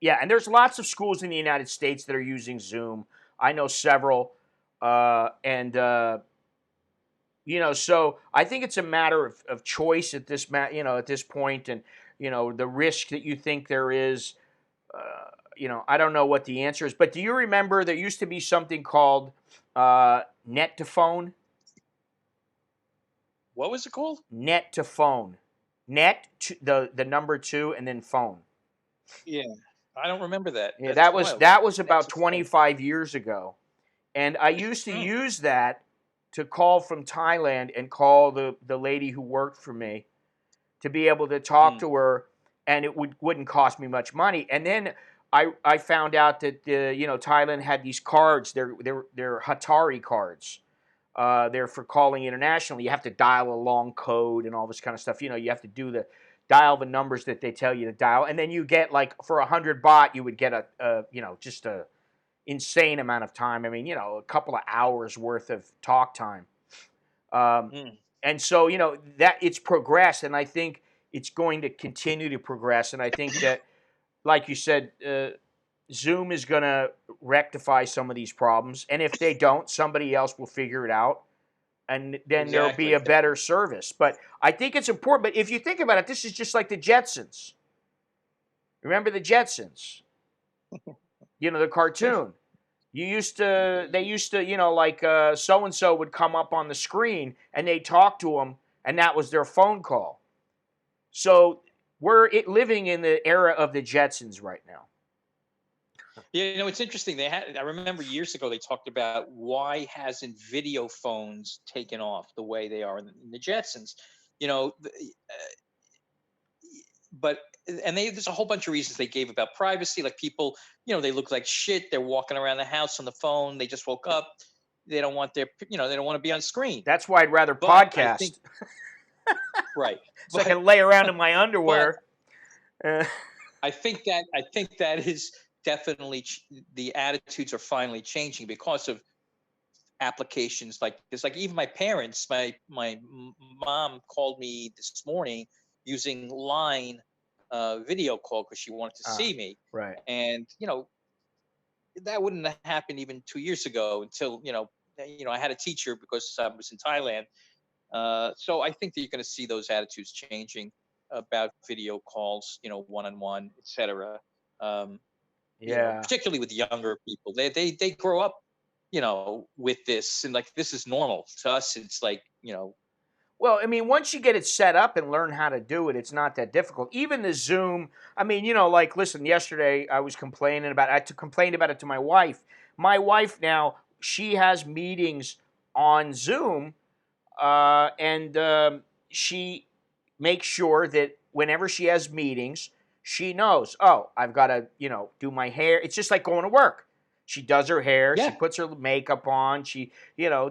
Yeah, and there's lots of schools in the United States that are using Zoom. I know several, and so I think it's a matter of choice at at this point, and the risk that you think there is. I don't know what the answer is, but do you remember there used to be something called net to phone? What was it called? Net to phone. Net to the number two and then phone. Yeah, I don't remember that. Yeah, That's wild. that was That's about a phone. 25 years ago. And I used to Hmm. use that to call from Thailand and call the lady who worked for me, to be able to talk Hmm. to her, and it wouldn't cost me much money. And then I found out that Thailand had these cards. They're Hatari cards. They're for calling internationally. You have to dial a long code and all this kind of stuff. You have to dial the numbers that they tell you to dial, and then you get, like, for 100 baht, you would get just a insane amount of time. I mean, a couple of hours worth of talk time. Um, Hmm. and so, that it's progressed, and I think it's going to continue to progress. And I think that, like you said, Zoom is going to rectify some of these problems. And if they don't, somebody else will figure it out, and then there'll be Exactly. a better service. But I think it's important. But if you think about it, this is just like the Jetsons. Remember the Jetsons? The cartoon. They used to, like, so and so would come up on the screen and they talk to them, and that was their phone call. So we're living in the era of the Jetsons right now. Yeah, it's interesting. I remember years ago they talked about why hasn't video phones taken off the way they are in the Jetsons. You know, but and there's a whole bunch of reasons they gave about privacy, like people, they look like shit, they're walking around the house on the phone, they just woke up, they don't want they don't want to be on screen. That's why I'd rather But I think podcast, right. so I but can lay around in my but underwear. Uh, I think that is definitely the attitudes are finally changing because of applications like this. Like even my parents, mom called me this morning using Line video call because she wanted to see me, right. and that wouldn't have happened even 2 years ago until I had a teacher because I was in Thailand. So I think that you're going to see those attitudes changing about video calls, one on one, etc. Um, Yeah. particularly with younger people, they grow up, with this, and like this is normal to us. It's like Well, I mean, once you get it set up and learn how to do it, it's not that difficult. Even the Zoom, I mean, like, listen, yesterday I was complaining about I complained about it to my wife. My wife now, she has meetings on Zoom, and she makes sure that whenever she has meetings, she knows, oh, I've got to, do my hair. It's just like going to work. She does her hair, she yeah, puts her makeup on, she,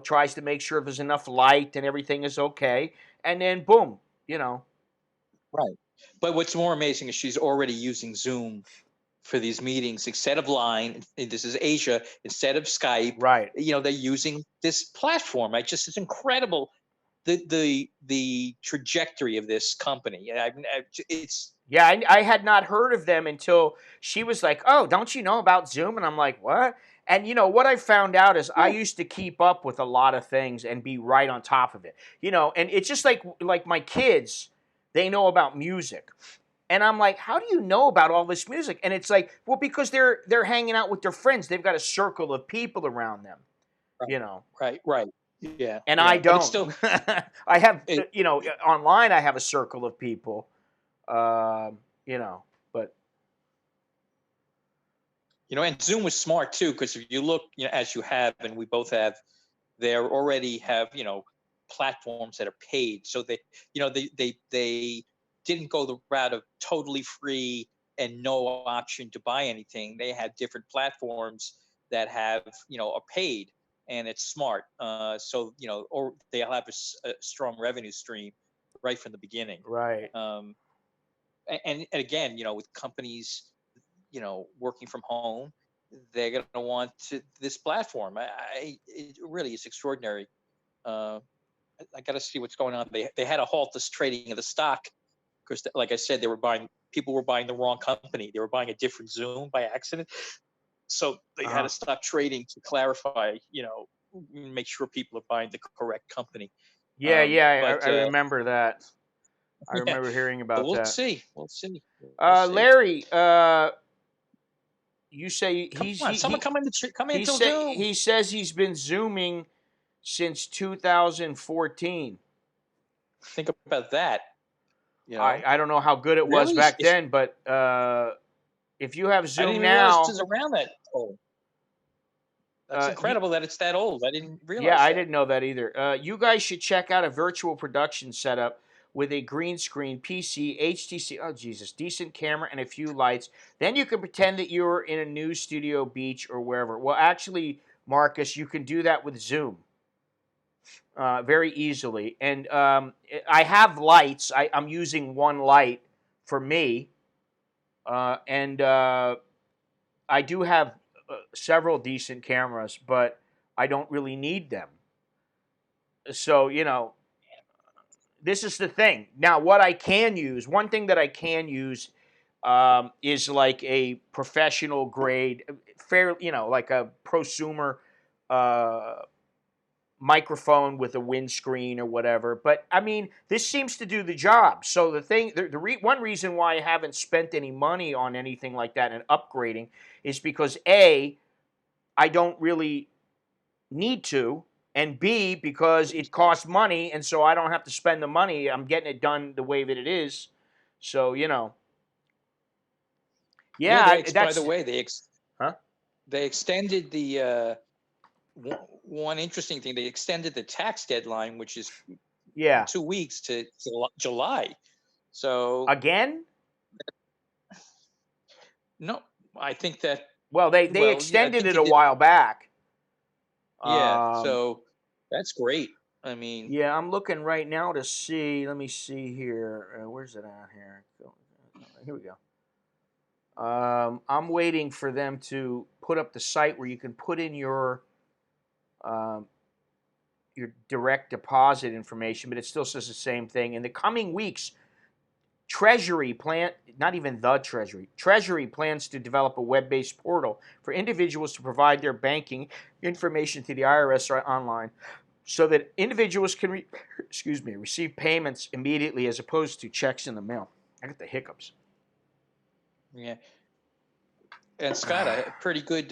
tries to make sure there's enough light and everything is okay. And then boom, you know. right. But what's more amazing is she's already using Zoom for these meetings instead of Line. And this is Asia, instead of Skype. Right. They're using this platform. It's incredible the trajectory of this company. It's Yeah, I had not heard of them until she was like, "Oh, don't you know about Zoom?" And I'm like, "What?" And what I found out is I yeah, used to keep up with a lot of things and be right on top of it. And it's just like my kids, they know about music. And I'm like, "How do you know about all this music?" And it's like, "Well, because they're hanging out with their friends. They've got a circle of people around them, right, you know." right. Yeah, And I yeah. But it's don't. still I have, it, online I have a circle of people, um, you know, but and Zoom was smart too, because if you look, as you have, and we both have, they already have, platforms that are paid. So they didn't go the route of totally free and no option to buy anything. They had different platforms that have, are paid, and it's smart. So, or they'll have a strong revenue stream right from the beginning. Right. And again, with companies, working from home, they're going to want this platform. It really is extraordinary. I got to see what's going on. They had to halt this trading of the stock because, like I said, people were buying the wrong company. They were buying a different Zoom by accident. So they had to stop trading to clarify, make sure people are buying the correct company. Yeah, But I remember that. I yeah, remember hearing but about that. we'll see. We'll see. Larry, you say Come on, someone come into Zoom. he says he's been zooming since 2014. Think about that. I don't know how good it was Really? back then, but if you have I Zoom didn't even realize now, it was around that old. That's incredible that it's that old. I didn't realize yeah, I that. didn't know that either. You guys should check out a virtual production setup with a green screen, PC, HTC, oh Jesus, decent camera and a few lights. Then you can pretend that you're in a news studio, beach, or wherever. Well, actually, Marcus, you can do that with Zoom very easily. And I have lights. I'm using one light for me. And I do have several decent cameras, but I don't really need them. So, this is the thing. Now, what I can use, one thing that I can use is like a professional grade, fair, like a prosumer microphone with a windscreen or whatever. But I mean, this seems to do the job. So one reason why I haven't spent any money on anything like that and upgrading is because A, I don't really need to, and B, because it costs money, and so I don't have to spend the money. I'm getting it done the way that it is. So, Yeah, yeah, by the that's, way, huh? they extended the one interesting thing. They extended the tax deadline, which is Yeah. 2 weeks, to July. So Again? no, I think that. Well, they Yeah, I extended think it they a did. while back. Yeah, Um, so that's great. I mean, yeah, I'm looking right now to see. Let me see here. Where's it at here? Here we go. I'm waiting for them to put up the site where you can put in um, your direct deposit information, but it still says the same thing. In the coming weeks, Treasury plans to develop a web-based portal for individuals to provide their banking information to the IRS or online, so that individuals can receive payments immediately as opposed to checks in the mail. I got the hiccups. yeah. And Scott, I had pretty good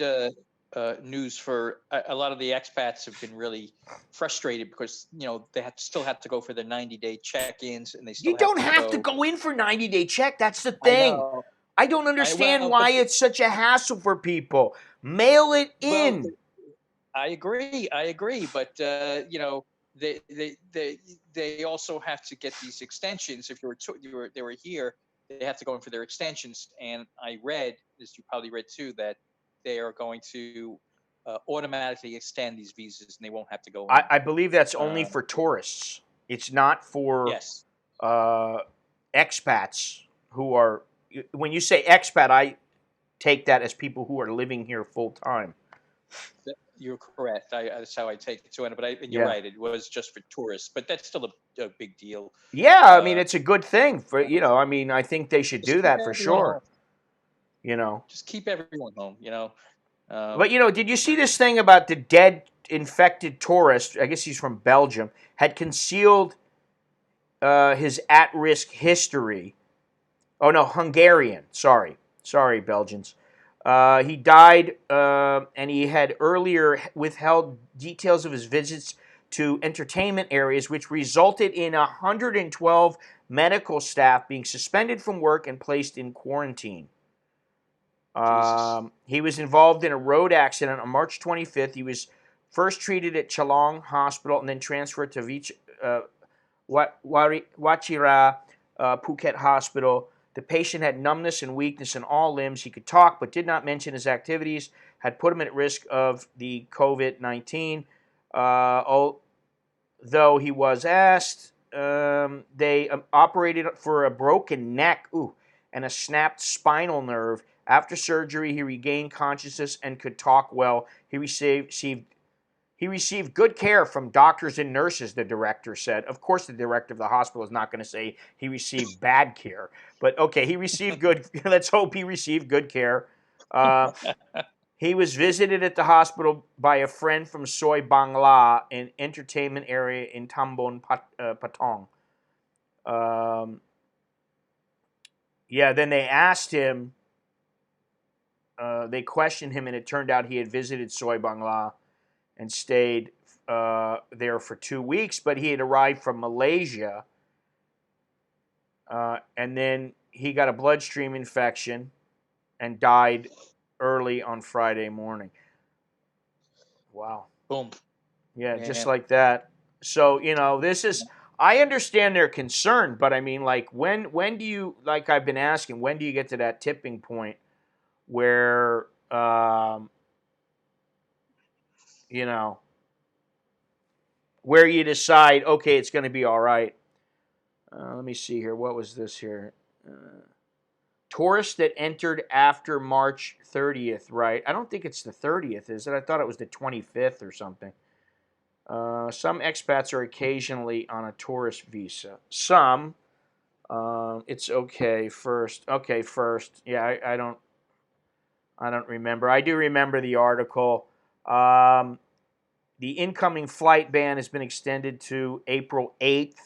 news for a lot of the expats have been really frustrated because they still have to go for their 90-day check-ins, and they You still have don't to have to go. go in for 90-day check. That's the I thing. know. I don't understand why it's such a hassle for people. Mail it Well, in. I agree, but they also have to get these extensions. If they were here, they have to go in for their extensions. And I read, as you probably read too, that they are going to automatically extend these visas, and they won't have to go in. I believe that's only for tourists. It's not for Yes, expats who are. When you say expat, I take that as people who are living here full time. you're correct. That's how I take it too. And you're Yeah. right. It was just for tourists, but that's still a big deal. Yeah, I mean it's a good thing for I mean I think they should Just do keep that for everyone sure. home. You know. Just keep everyone home. But did you see this thing about the dead infected tourist? I guess he's from Belgium. Had concealed his at-risk history. Oh no, Hungarian. Sorry, Belgians. He died, and he had earlier withheld details of his visits to entertainment areas, which resulted in 112 medical staff being suspended from work and placed in quarantine. Jesus. He was involved in a road accident on March 25th. He was first treated at Chalong Hospital and then transferred to Wachira Phuket Hospital. The patient had numbness and weakness in all limbs. He could talk but did not mention his activities, had put him at risk of the COVID-19. Though he was asked, they operated for a broken neck and a snapped spinal nerve. After surgery, he regained consciousness and could talk well. He received good care from doctors and nurses, the director said. Of course, the director of the hospital is not going to say he received bad care. But okay, he received good. Let's hope he received good care. He was visited at the hospital by a friend from Soy Bangla, an entertainment area in Tambon Patong. Then they asked him, they questioned him, and it turned out he had visited Soy Bangla and stayed there for 2 weeks, but he had arrived from Malaysia, and then he got a bloodstream infection and died early on Friday morning. Wow. Boom. Yeah, just like that. So, this is, I understand their concern, but I mean, like, when do you, like I've been asking, when do you get to that tipping point where, where you decide, okay, it's going to be all right. Let me see here. What was this here? Tourists that entered after March 30th, right? I don't think it's the 30th, is it? I thought it was the 25th or something. Some expats are occasionally on a tourist visa. Some, it's okay. First, yeah, I don't remember. I do remember the article. The incoming flight ban has been extended to April 8th.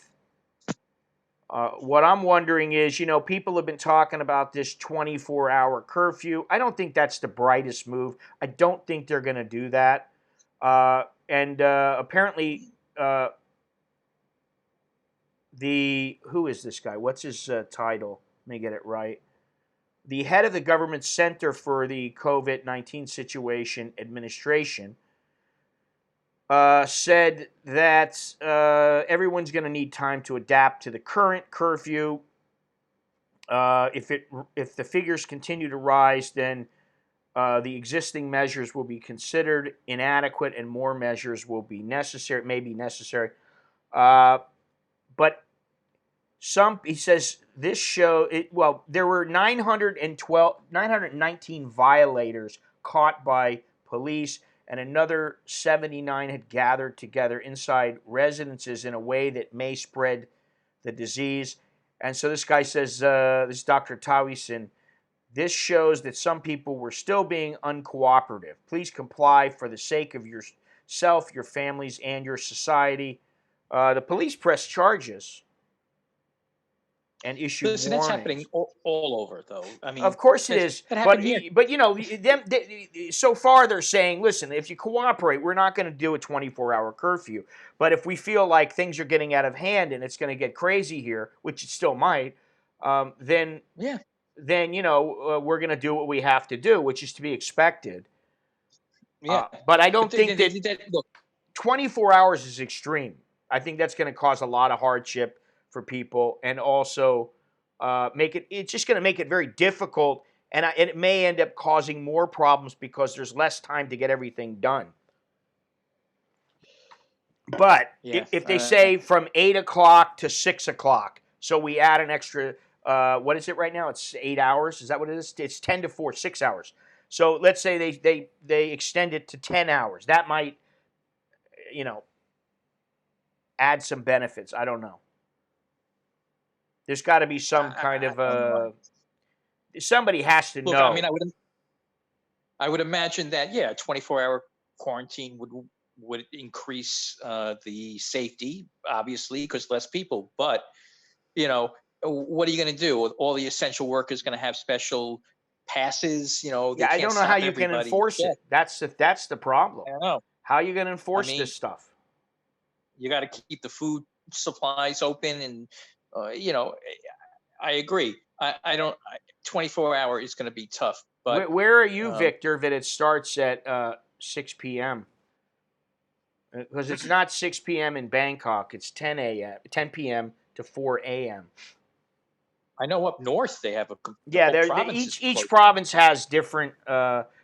What I'm wondering is, people have been talking about this 24-hour curfew. I don't think that's the brightest move. I don't think they're going to do that. And apparently, who is this guy? What's his title? Let me get it right. The head of the government Center for the COVID-19 Situation Administration said that everyone's going to need time to adapt to the current curfew. If the figures continue to rise, then the existing measures will be considered inadequate, and more measures will be necessary. May be necessary. But he says this show. There were 919 violators caught by police, and another 79 had gathered together inside residences in a way that may spread the disease. And so this guy says, this Dr. Tawisin, this shows that some people were still being uncooperative. Please comply for the sake of yourself, your families, and your society. The police pressed charges and issued Listen, warnings. it's happening all over, though. I mean, of course it is. It happened here. So far they're saying, listen, if you cooperate, we're not going to do a 24-hour curfew. But if we feel like things are getting out of hand and it's going to get crazy here, which it still might, then we're going to do what we have to do, which is to be expected. Yeah. But I don't think that look, 24 hours is extreme. I think that's going to cause a lot of hardship for people, and also it's just going to make it very difficult, and it may end up causing more problems because there's less time to get everything done. But if they say from 8 o'clock to 6 o'clock, so we add an extra, what is it right now? It's 8 hours. Is that what it is? It's 10 to 4, 6 hours. So let's say they extend it to 10 hours. That might, add some benefits. I don't know. There's got to be some kind of somebody has to know. I mean, I would imagine that 24-hour quarantine would increase the safety, obviously, because less people. But what are you going to do? All the essential workers going to have special passes. I don't know how you can enforce it. That's the problem. I don't know. How are you going to enforce this stuff? You got to keep the food supplies open, and I agree. I don't. 24-hour is going to be tough. But where are you, Victor? That it starts at 6 p.m. Because it's not 6 p.m. in Bangkok. It's 10 p.m. to 4 a.m. I know up north they have the Yeah, whole province is each closed. province has different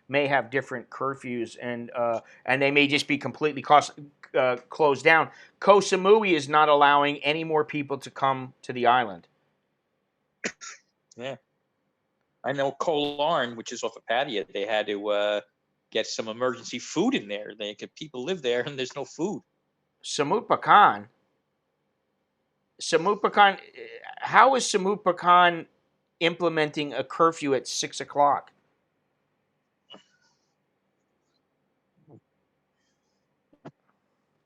may have different curfews, and they may just be completely closed down. Koh Samui is not allowing any more people to come to the island. Yeah, I know Koh Larn, which is off of Pattaya, they had to get some emergency food in there. People live there and there's no food. Samut Prakan, how is Samut Prakan implementing a curfew at 6 o'clock?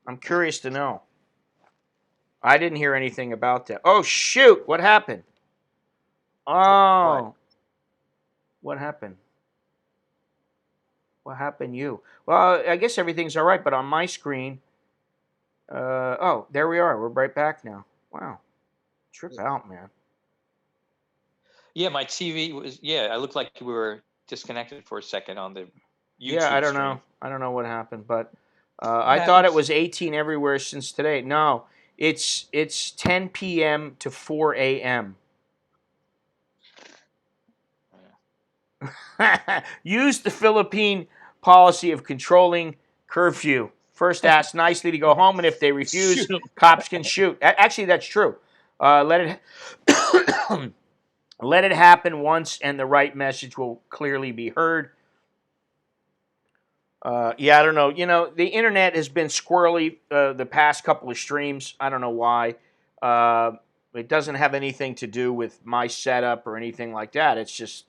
I'm curious to know. I didn't hear anything about that. Oh shoot! What happened? What? Oh, what happened? What happened? You? Well, I guess everything's all right, but on my screen, oh, there we are. We're right back now. Wow, trip out, man. Yeah, my TV was. Yeah, I looked like we were disconnected for a second on the Yeah, I YouTube don't stream. know. I don't know what happened, but What I thought it happens? was 18 everywhere since today. No, it's 10 p.m. to 4 a.m. Use the Philippine policy of controlling curfew. First, ask nicely to go home, and if they Shoot refuse, 'em. cops can shoot. Actually, that's true. Let it let it happen once, and the right message will clearly be heard. Yeah, I don't know. You know, the internet has been squirrely the past couple of streams. I don't know why. Uh, it doesn't have anything to do with my setup or anything like that. It's just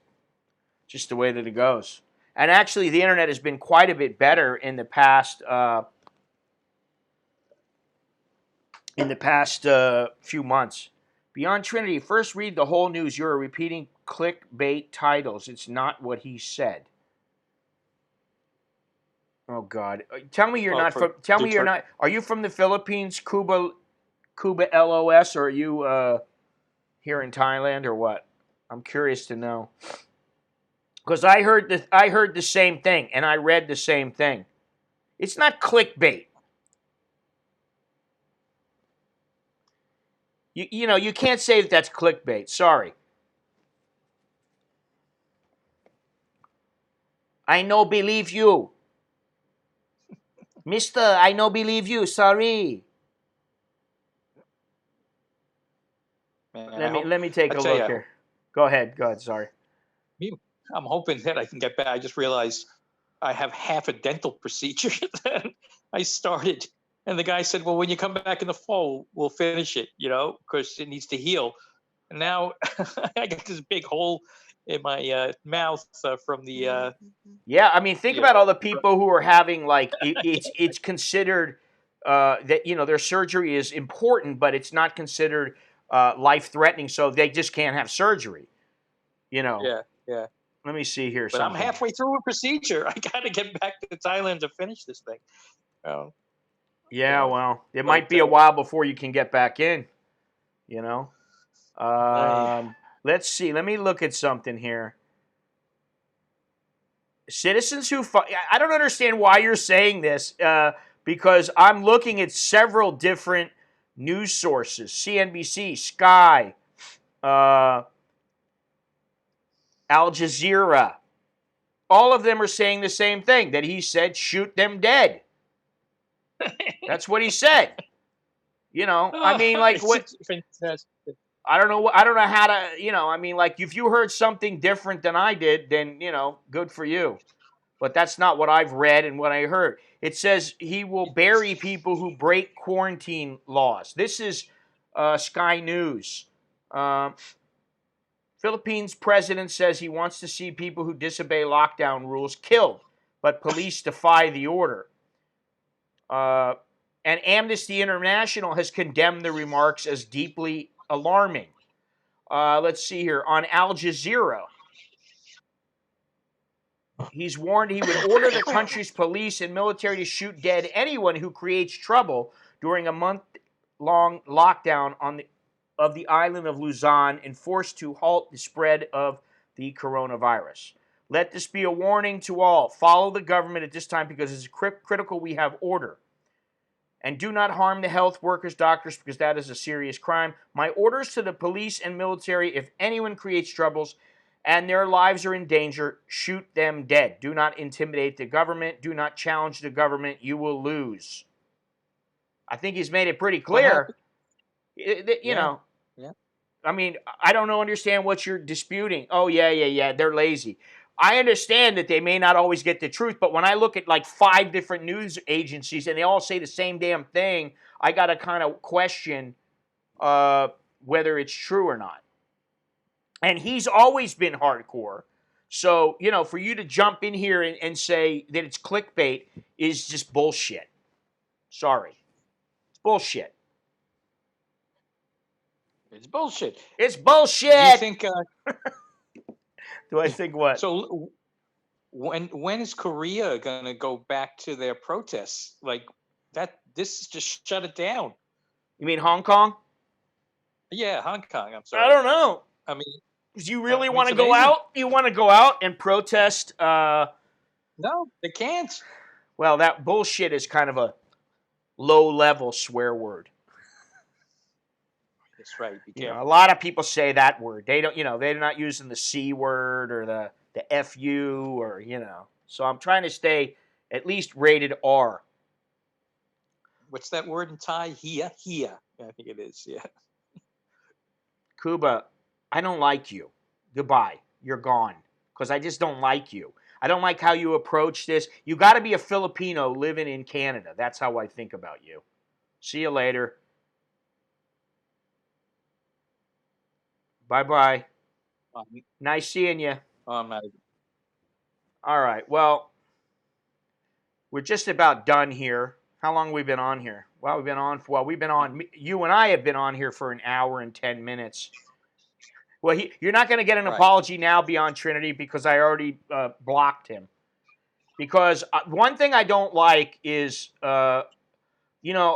the way that it goes. And actually, the internet has been quite a bit better in the past few months. Beyond Trinity, first read the whole news. You're repeating clickbait titles. It's not what he said. Oh God! Tell me you're Well, not for from. Tell me you're Duterte. not. Are you from the Philippines, Cuba LOS, or are you here in Thailand, or what? I'm curious to know because I heard the same thing and I read the same thing. It's not clickbait. You know you can't say that that's clickbait. Sorry. I no believe you, Mister. I no believe you. Sorry. Man, Let I me hope. let me take I a tell you, look here. Go ahead. Go ahead. Sorry. I'm hoping that I can get back. I just realized I have half a dental procedure that I started, and the guy said, "Well, when you come back in the fall, we'll finish it. You know, because it needs to heal." And now I got this big hole in my mouth from the Yeah, I mean, think you about all know the people who are having like it's considered that their surgery is important, but it's not considered life threatening, so they just can't have surgery. You know, yeah, yeah. let me see here But I'm something. halfway through a procedure. I got to get back to Thailand to finish this thing. Um, you Yeah, know, well, it but might be a while before you can get back in. You know, I let's see. Let me look at something here. Citizens who I don't understand why you're saying this because I'm looking at several different news sources: CNBC, Sky, uh, Al Jazeera. All of them are saying the same thing, that he said, "Shoot them dead." That's what he said. I mean, like it's what? just fantastic. I don't know. I don't know how to. I mean, like if you heard something different than I did, then good for you. But that's not what I've read and what I heard. It says he will bury people who break quarantine laws. This is Sky News. Uh, Philippines president says he wants to see people who disobey lockdown rules killed, but police defy the order. Uh, and Amnesty International has condemned the remarks as deeply alarming. Let's see here. On Al Jazeera, he's warned he would order the country's police and military to shoot dead anyone who creates trouble during a month-long lockdown of the island of Luzon enforced to halt the spread of the coronavirus. Let this be a warning to all. Follow the government at this time because it's critical we have order. And do not harm the health workers, doctors, because that is a serious crime. My orders to the police and military: if anyone creates troubles and their lives are in danger, shoot them dead. Do not intimidate the government. Do not challenge the government. You will lose. I think he's made it pretty What clear. happened? You Yeah. know, Yeah. I mean, I don't understand what you're disputing. Oh, yeah, they're lazy. I understand that they may not always get the truth, but when I look at like 5 different news agencies and they all say the same damn thing, I got to kind of question whether it's true or not. And he's always been hardcore. So, for you to jump in here and say that it's clickbait is just bullshit. Sorry. It's bullshit. It's bullshit. It's Do you bullshit. think? Do I think what? So when is Korea gonna go back to their protests? Like that? This just shut it down. You mean Hong Kong? Yeah, Hong Kong. I'm I sorry. don't know. I mean, Do you really want it's to go amazing. out? You want to go out and protest? No, they can't. Well, that bullshit is kind of a low-level swear word. That's right. Be A careful. lot of people say that word. They don't, they're not using the C word or the FU or, So I'm trying to stay at least rated R. What's that word in Thai? Here. I think it is. Yeah. Cuba, I don't like you. Goodbye. You're gone. Because I just don't like you. I don't like how you approach this. You got to be a Filipino living in Canada. That's how I think about you. See you later. Bye-bye. Nice seeing you. I'm not. All right. Well, we're just about done here. How long have we been on here? Well, you and I have been on here for an hour and 10 minutes. Well, you're not going to get an apology now beyond Trinity because I already blocked him. Because one thing I don't like is, I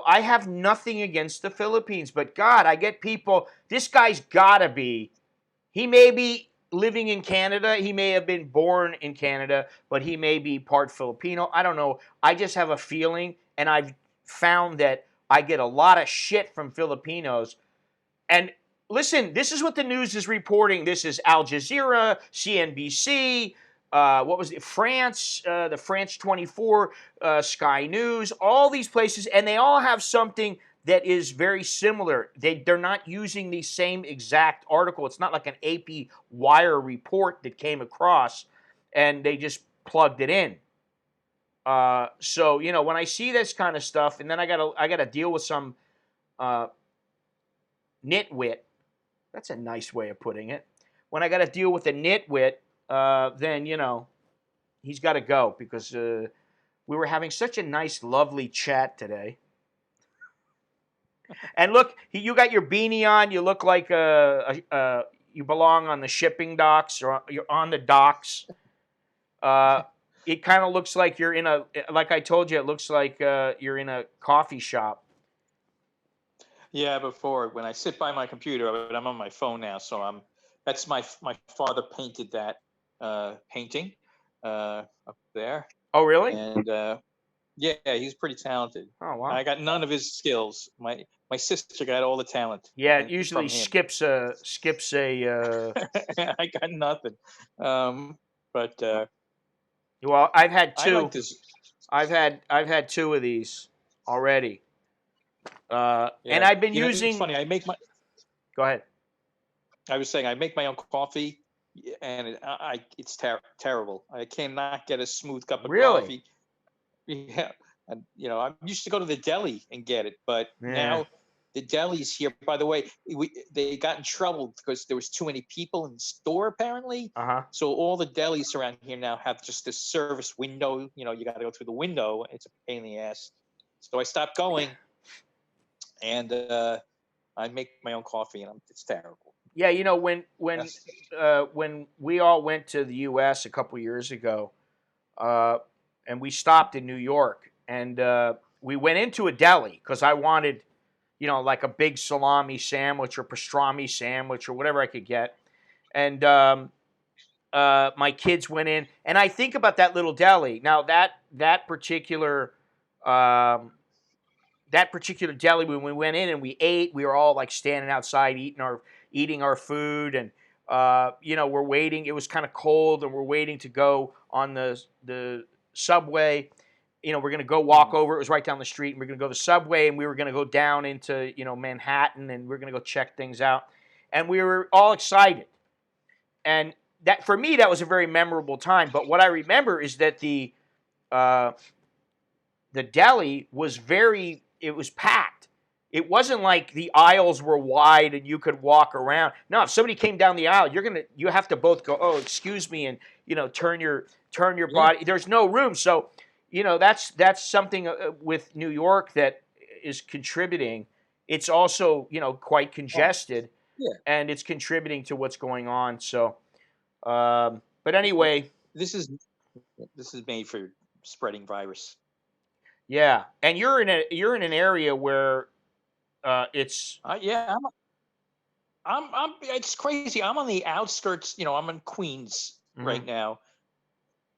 have nothing against the Philippines, but God, I get people, this guy's got to be, he may be living in Canada, he may have been born in Canada, but he may be part Filipino. I don't know. I just have a feeling, and I've found that I get a lot of shit from Filipinos. And listen, this is what the news is reporting. This is Al Jazeera, CNBC, what was it? France, the France 24, Sky News, all these places, and they all have something that is very similar. They're not using the same exact article. It's not like an AP Wire report that came across, and they just plugged it in. So when I see this kind of stuff, and then I gotta deal with some nitwit. That's a nice way of putting it. When I got to deal with a nitwit, then he's got to go because we were having such a nice, lovely chat today. And look, you got your beanie on. You look like you belong on the shipping docks or you're on the docks. It kind of looks like you're like I told you, it looks like you're in a coffee shop. Yeah, before when I sit by my computer, but I'm on my phone now, so that's my father painted that painting up there. Oh, really? And yeah, he's pretty talented. Oh, wow. I got none of his skills. My sister got all the talent. Yeah, it usually from him. skips a. I got nothing. But Well, I've had I two. like this. I've had 2 of these already. Yeah, and I've been It's using. funny. Go ahead. I was saying I make my own coffee, and it's terrible. I cannot get a smooth cup of Really? coffee. Yeah, and I used to go to the deli and get it, but Yeah. now the delis here. By the way, they got in trouble because there was too many people in the store apparently. So all the delis around here now have just this service window. You got to go through the window. It's a pain in the ass. So I stopped going, and I make my own coffee, and it's terrible. Yeah, when we all went to the U.S. a couple years ago, and we stopped in New York, and we went into a deli because I wanted, like a big salami sandwich or pastrami sandwich or whatever I could get, and my kids went in, and I think about that little deli. Now that particular that particular deli, when we went in and we ate, we were all like standing outside eating our food, and we're waiting. It was kind of cold, and we're waiting to go on the subway. We're gonna go walk over. It was right down the street, and we're gonna go to the subway, and we were gonna go down into Manhattan, and we're gonna go check things out, and we were all excited. And that, for me, that was a very memorable time. But what I remember is that uh, the deli was it was packed. It wasn't like the aisles were wide and you could walk around. No, if somebody came down the aisle, you have to both go, oh, excuse me, and turn your Yeah. body. There's no room. So, that's something with New York that is contributing. It's also, quite Oh, congested, yeah. and it's contributing to what's going on. So, but Th- anyway, This is made for spreading virus. yeah. And you're in an area where it's Yeah, it's crazy. I'm on the outskirts. I'm in Queens mhm. right now,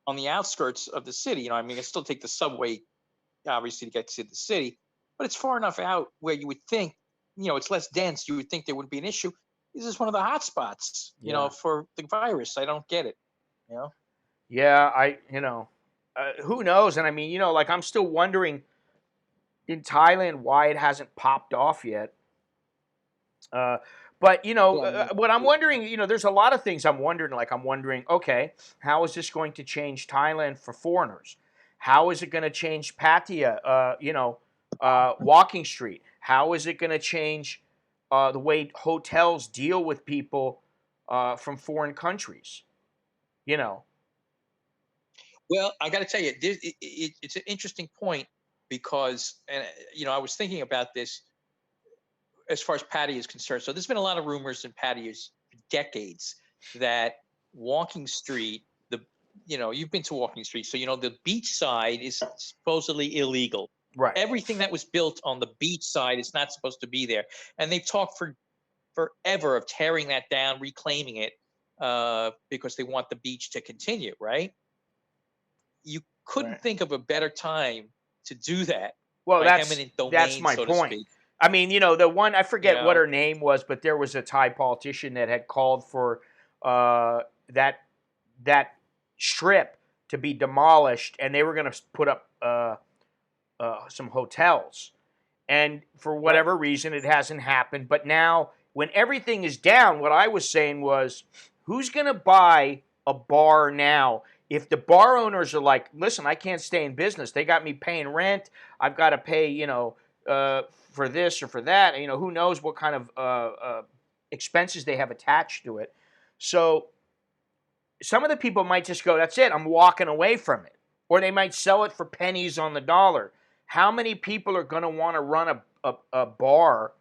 on the outskirts of the city. I mean, I still take the subway, obviously, to get to the city, but it's far enough out where you would think, it's less dense. You would think there wouldn't be an issue. This is one of the hot spots, Yeah. for the virus. I don't get it. You know. Yeah, who knows? And I mean, like I'm still wondering in Thailand why it hasn't popped off yet. Uh, but Yeah. what I'm wondering, there's a lot of things I'm wondering. Like I'm wondering, okay, how is this going to change Thailand for foreigners? How is it going to change Pattaya? Walking Street. How is it going to change the way hotels deal with people from foreign countries? You know. Well, I got to tell you, it's an interesting point because, and I was thinking about this as far as Patty is concerned. So there's been a lot of rumors in patios for decades that Walking Street, you've been to Walking Street, so the beach side is supposedly illegal. Right. Everything that was built on the beach side is not supposed to be there, and they've talked for forever of tearing that down, reclaiming it, because they want the beach to continue. Right? You couldn't Right. think of a better time to do that, Well, right? that's Eminent that's domain, my so to point. speak. I mean, the one, I You forget what know, her name was, but there was a Thai politician that had called for that strip to be demolished, and they were going to put up some hotels. And for right? whatever reason, it hasn't happened. But now, when everything is down, what I was saying was, who's going to buy a bar now? If the bar owners are like, listen, I can't stay in business. They got me paying rent. I've got to pay, for this or for that. Who knows what kind of expenses they have attached to it. So some of the people might just go, that's it, I'm walking away from it. Or they might sell it for pennies on the dollar. How many people are going to want to run a bar,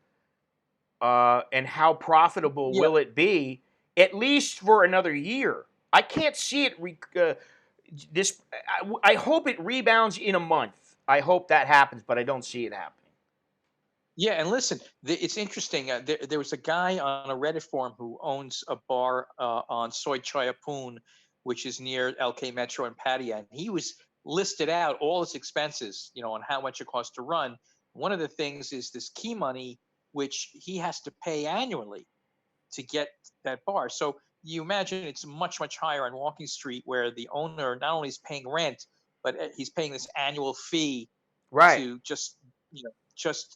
and how profitable Yeah, will it be, at least for another year? I can't see it. This. I hope it rebounds in a month. I hope that happens, but I don't see it happening. yeah. And listen, it's interesting. There was a guy on a Reddit forum who owns a bar on Soy Chayapun, which is near LK Metro and Pattaya, and he was listed out all his expenses, on how much it costs to run. One of the things is this key money, which he has to pay annually to get that bar. So you imagine it's much, much higher on Walking Street, where the owner not only is paying rent, but he's paying this annual fee Right. to just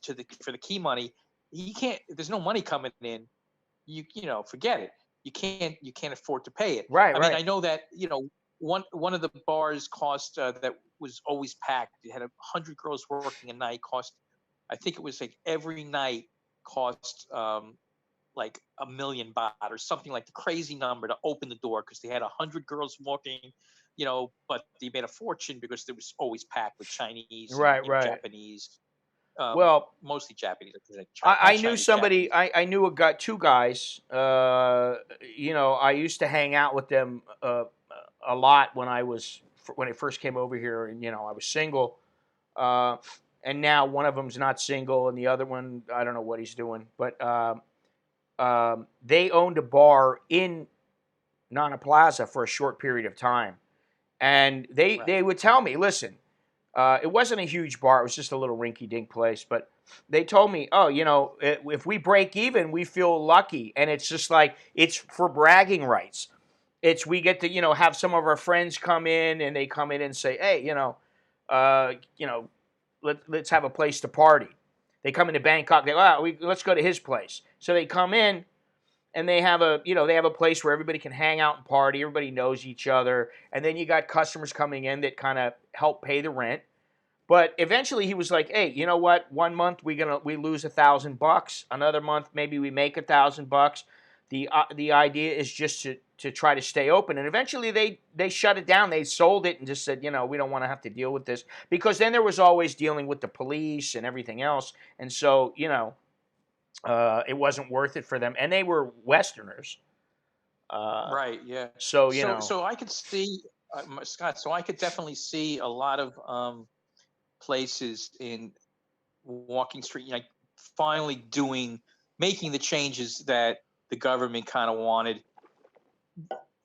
to the for the key money. He can't. There's no money coming in. Forget it. You can't afford to pay it. Right. I mean, Right. I know that one of the bars cost that was always packed. It had 100 girls working a night. Cost, I think it was like every night cost like 1 million baht or something, like the crazy number to open the door, because they had 100 girls walking, but they made a fortune because there was always packed with Chinese and Right. Right. Japanese, Well, mostly Japanese, not I knew Chinese, somebody. Japanese. I knew two guys. I used to hang out with them a lot when I first came over here, and I was single. Uh, and now one of them's not single, and the other one, I don't know what he's doing. But they owned a bar in Nana Plaza for a short period of time, and they Right. would tell me, listen, It wasn't a huge bar; it was just a little rinky-dink place. But they told me, "Oh, if we break even, we feel lucky." And it's just like it's for bragging rights. It's we get to have some of our friends come in, and they come in and say, "Hey, uh, you know, let's have a place to party." They come into Bangkok. They go, let's go to his place. So they come in, and they have a place where everybody can hang out and party. Everybody knows each other, and then you got customers coming in that kind of help pay the rent. But eventually, he was like, "Hey, you know what? One month we lose $1,000. Another month maybe we make $1,000. The idea is just to try to stay open." And eventually, they shut it down. They sold it and just said, we don't want to have to deal with this, because then there was always dealing with the police and everything else, and so it wasn't worth it for them. And they were Westerners, Right. Yeah. so So I could see, Scott. So I could definitely see a lot of places in Walking Street, finally making the changes that the government kind of wanted.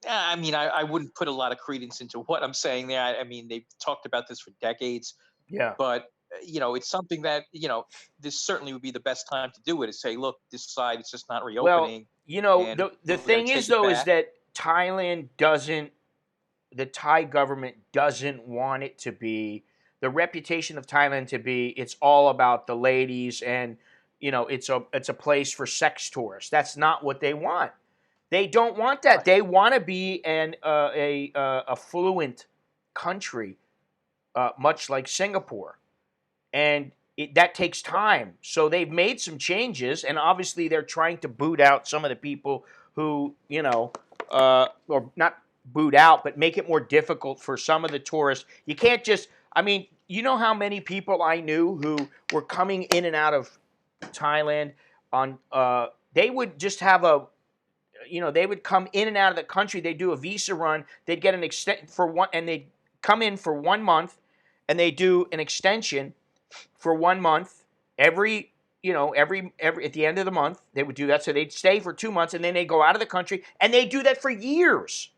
I mean, I wouldn't put a lot of credence into what I'm saying there. I mean, they've talked about this for decades, yeah. but it's something that this certainly would be the best time to do it. Is say, look, this side is just not Well, reopening, and the we're going thing to is take it though is back. that the Thai government doesn't want it to be the reputation of Thailand to be it's all about the ladies, and it's a place for sex tourists. That's not what they want. They don't want that. Right. They want to be a affluent country, much like Singapore, and that takes time. So they've made some changes, and obviously they're trying to boot out some of the people who, or not boot out, but make it more difficult for some of the tourists. You can't just, I mean, you know how many people I knew who were coming in and out of Thailand on, they would just have they would come in and out of the country. They'd do a visa run. They'd get an extent for one, and they'd come in for 1 month, and they do an extension for 1 month every at the end of the month they would do that. So they'd stay for 2 months, and then they go out of the country, and they do that for years,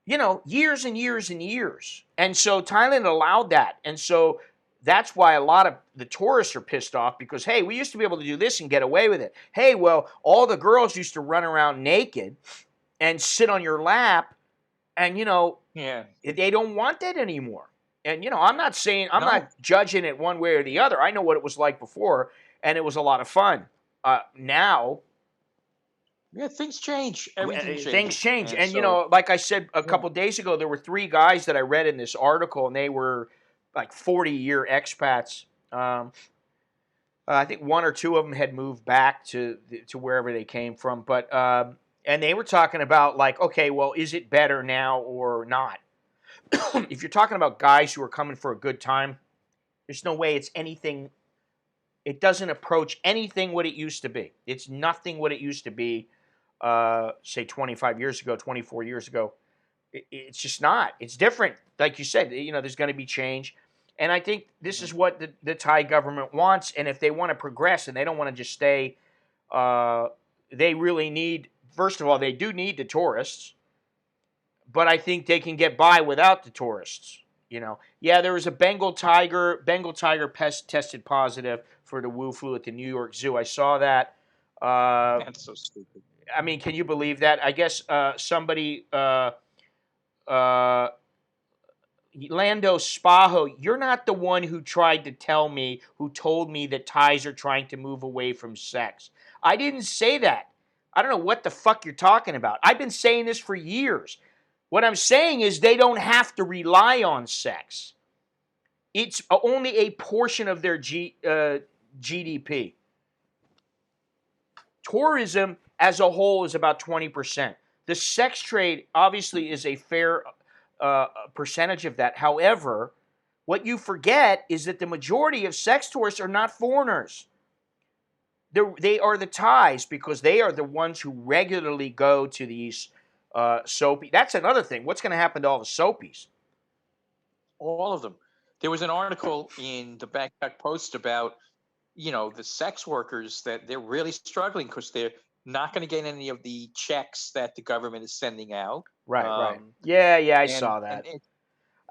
years and years and years. And so Thailand allowed that, and so that's why a lot of the tourists are pissed off, because hey, we used to be able to do this and get away with it. Hey, well, all the girls used to run around naked and sit on your lap, and Yeah. they don't want that anymore. And I'm not saying, I'm No. not judging it one way or the other. I know what it was like before, and it was a lot of fun. Now Yeah. Things change. Everything things changes, change, and and so like I said a yeah. couple days ago, there were 3 guys that I read in this article, and they were like 40-year expats. I think 1 or 2 of them had moved back to wherever they came from, but and they were talking about like, okay, well, is it better now or not? If you're talking about guys who are coming for a good time, there's no way it's anything. It doesn't approach anything what it used to be. It's nothing what it used to be, say 25 years ago, 24 years ago. It's just not. It's different. Like you said, there's going to be change. And I think this is Mhm. what the Thai government wants. And if they want to progress and they don't want to just stay, uh, they really need, first of all, they do need the tourists, but I think they can get by without the tourists. Yeah, there was a Bengal tiger. Bengal tiger pest tested positive for the Wu flu at the New York Zoo. I saw that. Uh, That's so stupid. I mean, can you believe that? I guess somebody, uh, Lando Spaho, you're not the one who tried to tell me, who told me that Thais are trying to move away from sex. I didn't say that. I don't know what the fuck you're talking about. I've been saying this for years. What I'm saying is they don't have to rely on sex. It's only a portion of their GDP. Tourism as a whole is about 20%. The sex trade obviously is a fair percentage of that. However, what you forget is that the majority of sex tourists are not foreigners. They are the Thais, because they are the ones who regularly go to these soapy. That's another thing. What's going to happen to all the soapies? All of them. There was an article in the Bangkok Post about the sex workers, that they're really struggling because they're not going to get any of the checks that the government is sending out. Right, right. Um, Yeah, I and saw and that.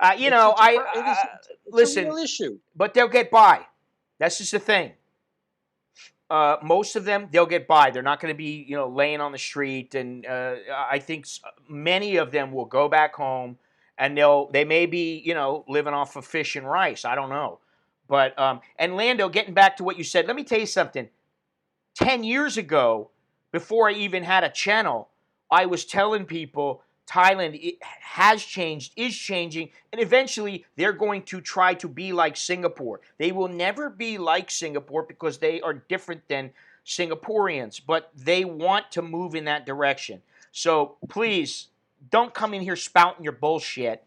It's a Listen, real issue. but they'll get by. That's just the thing. Most of them, they'll get by. They're not going to be, laying on the street. And I think many of them will go back home, and they may be, living off of fish and rice. I don't know. But and Lando, getting back to what you said, let me tell you something. 10 years ago, before I even had a channel, I was telling people Thailand has changed, is changing, and eventually they're going to try to be like Singapore. They will never be like Singapore because they are different than Singaporeans, but they want to move in that direction. So please, don't come in here spouting your bullshit.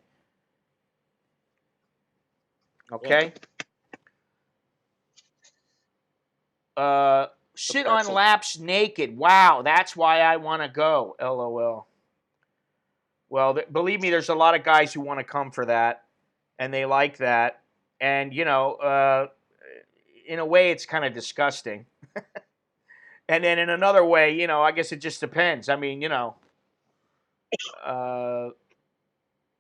Okay? Sit on laps naked. Wow, that's why I want to go. LOL. Well, believe me, there's a lot of guys who want to come for that, and they like that. And, in a way, it's kind of disgusting. And then in another way, I guess it just depends. I mean,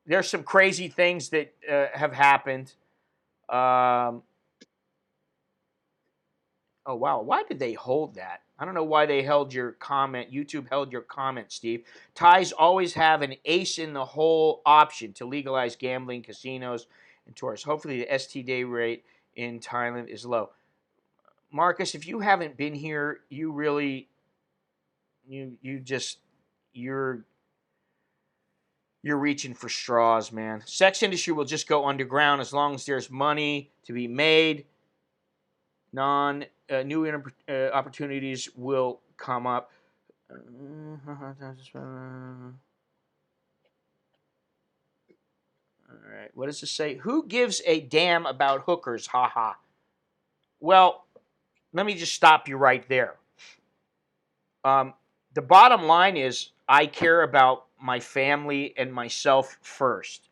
there's some crazy things that have happened. Oh, wow. Why did they hold that? I don't know why they held your comment. YouTube held your comment, Steve. Thais always have an ace in the hole option to legalize gambling, casinos, and tourists. Hopefully the STD rate in Thailand is low. Marcus, if you haven't been here, you really, you're reaching for straws, man. Sex industry will just go underground as long as there's money to be made. New opportunities will come up. All right. What does it say? Who gives a damn about hookers? Ha ha. Well, let me just stop you right there. The bottom line is I care about my family and myself first.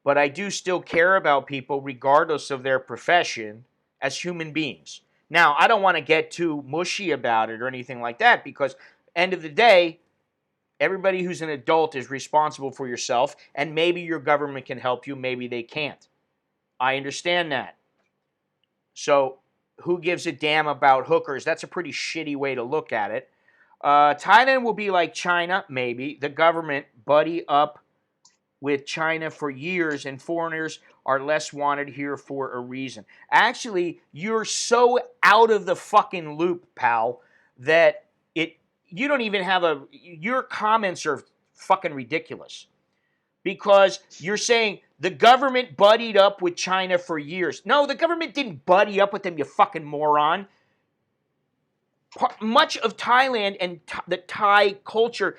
But I do still care about people regardless of their profession as human beings. Now, I don't want to get too mushy about it or anything like that because end of the day, everybody who's an adult is responsible for yourself, and maybe your government can help you, maybe they can't. I understand that. So, who gives a damn about hookers? That's a pretty shitty way to look at it. Thailand will be like China, maybe. The government buddy up with China for years, and foreigners are less wanted here for a reason. Actually, you're so out of the fucking loop, pal, that you don't even have your comments are fucking ridiculous. Because you're saying the government buddied up with China for years. No, the government didn't buddy up with them, you fucking moron. Much of Thailand and the Thai culture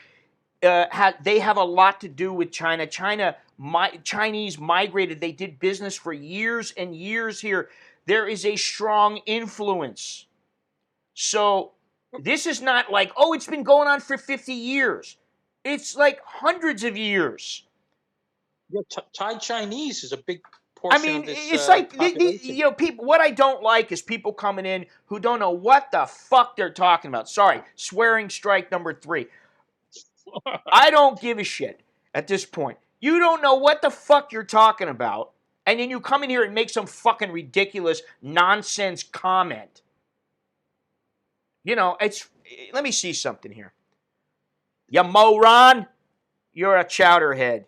they have a lot to do with China. Chinese migrated. They did business for years and years here. There is a strong influence. So this is not like, oh, it's been going on for 50 years. It's like hundreds of years. Yeah, Thai Chinese is a big portion of this. It's like people. What I don't like is people coming in who don't know what the fuck they're talking about. Sorry, swearing strike number 3. I don't give a shit at this point. You don't know what the fuck you're talking about, and then you come in here and make some fucking ridiculous nonsense comment. Let me see something here. You moron, you're a chowderhead.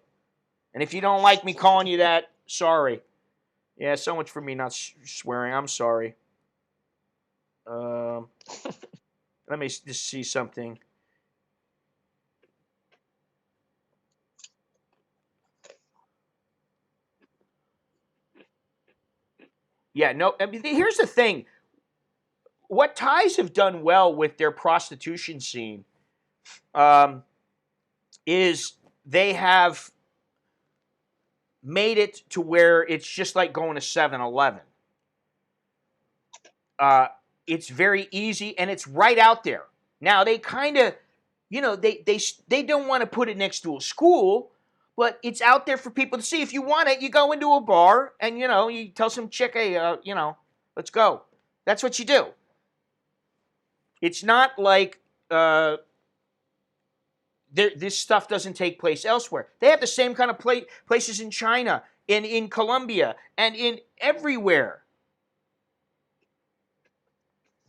And if you don't like me calling you that, sorry. Yeah, so much for me not swearing. I'm sorry. Let me just see something. Yeah, no, here's the thing. What Thais have done well with their prostitution scene is they have made it to where it's just like going to 7-Eleven. It's very easy, and it's right out there. Now, they kind of, they don't want to put it next to a school, but it's out there for people to see. If you want it, you go into a bar and, you tell some chick, hey, let's go. That's what you do. It's not like this stuff doesn't take place elsewhere. They have the same kind of places in China in Colombia, and in everywhere.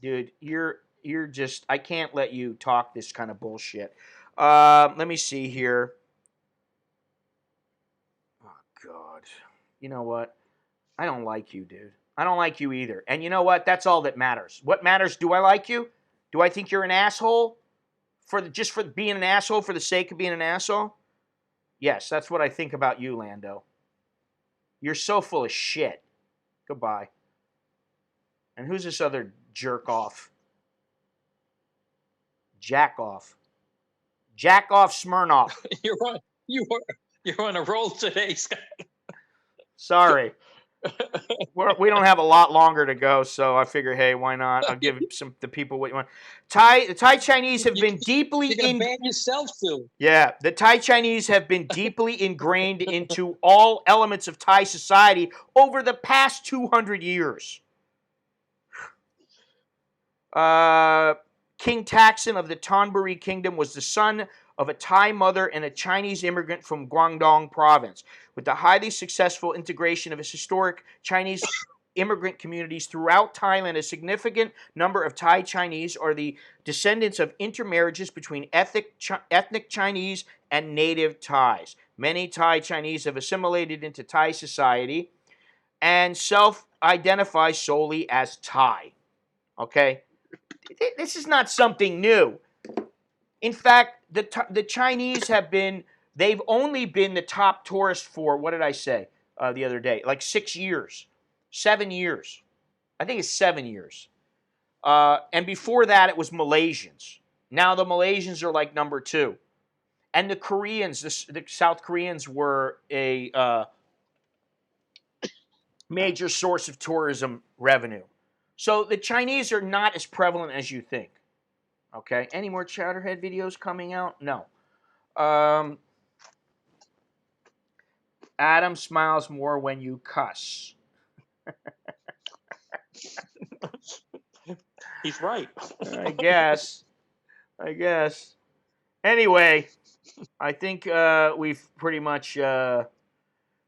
Dude, you're just, I can't let you talk this kind of bullshit. Let me see here. Oh God. You know what? I don't like you, dude. I don't like you either. And you know what? That's all that matters. What matters? Do I like you? Do I think you're an asshole just for being an asshole for the sake of being an asshole? Yes, that's what I think about you, Lando. You're so full of shit. Goodbye. And who's this other jerk off? Jack off. Jack off Smirnoff. You're on you're on a roll today, Scott. Sorry. We don't have a lot longer to go, so I figure, hey, why not? I'll give the people what you want. The Thai Chinese have been deeply You're gonna ban yourself too. Yeah, the Thai Chinese have been deeply ingrained into all elements of Thai society over the past 200 years. King Taksin of the Thonburi Kingdom was the son of a Thai mother and a Chinese immigrant from Guangdong province. With the highly successful integration of his historic Chinese immigrant communities throughout Thailand, a significant number of Thai Chinese are the descendants of intermarriages between ethnic Chinese and native Thais. Many Thai Chinese have assimilated into Thai society and self-identify solely as Thai. Okay? This is not something new. In fact, the Chinese they've only been the top tourist for, what did I say the other day? Like 6 years, 7 years. I think it's 7 years. And before that, it was Malaysians. Now the Malaysians are like number 2. And the Koreans, the South Koreans were a major source of tourism revenue. So the Chinese are not as prevalent as you think. Okay. Any more Chowderhead videos coming out? No. Adam smiles more when you cuss. He's right. I guess. Anyway, I think we've pretty much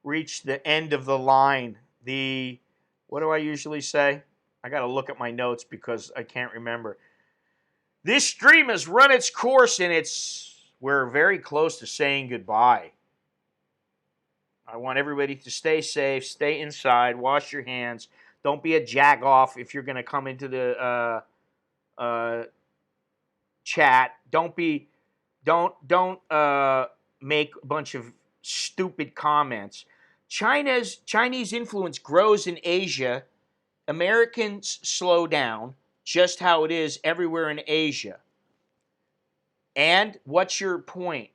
reached the end of the line. What do I usually say? I got to look at my notes because I can't remember. This stream has run its course, and we're very close to saying goodbye. I want everybody to stay safe, stay inside, wash your hands. Don't be a jagoff if you're going to come into the chat. Don't make a bunch of stupid comments. Chinese influence grows in Asia. Americans slow down, just how it is everywhere in Asia. And what's your point?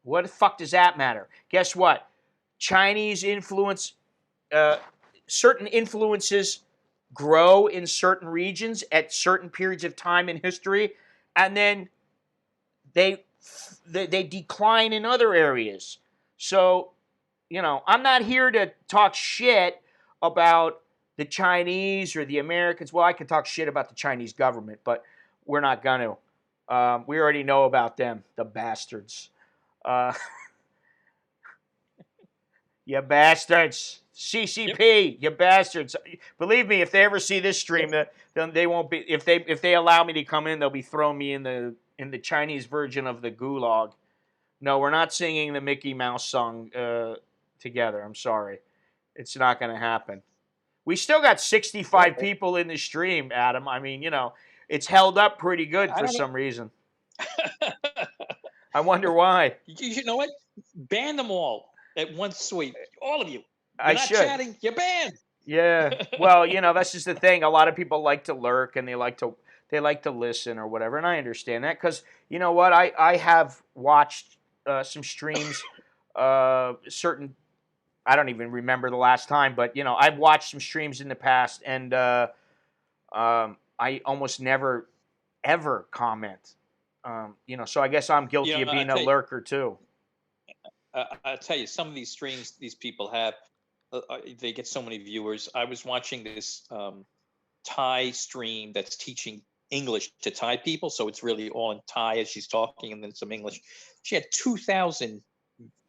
What the fuck does that matter? Guess what? Chinese influence, certain influences grow in certain regions at certain periods of time in history, and then they decline in other areas. So, I'm not here to talk shit about the Chinese or the Americans. Well, I can talk shit about the Chinese government, but we're not going to. We already know about them, the bastards. You bastards. CCP, you bastards. Believe me, if they ever see this stream, then they won't be. If they allow me to come in, they'll be throwing me in the Chinese version of the gulag. No, we're not singing the Mickey Mouse song together. I'm sorry. It's not going to happen. We still got 65 people in the stream, Adam. I mean, it's held up pretty good for some reason. I wonder why. You know what? Ban them all at one sweep. All of you. I You're not should. chatting. You're banned. Yeah. Well, that's just the thing. A lot of people like to lurk and they like to listen or whatever, and I understand that because you know what? I have watched some streams, certain. I don't even remember the last time, but I've watched some streams in the past, and I almost never ever comment. So I guess I'm guilty of being a lurker too. I'll tell you, some of these streams these people have, they get so many viewers. I was watching this Thai stream that's teaching English to Thai people, so it's really all in Thai as she's talking, and then some English. She had 2,000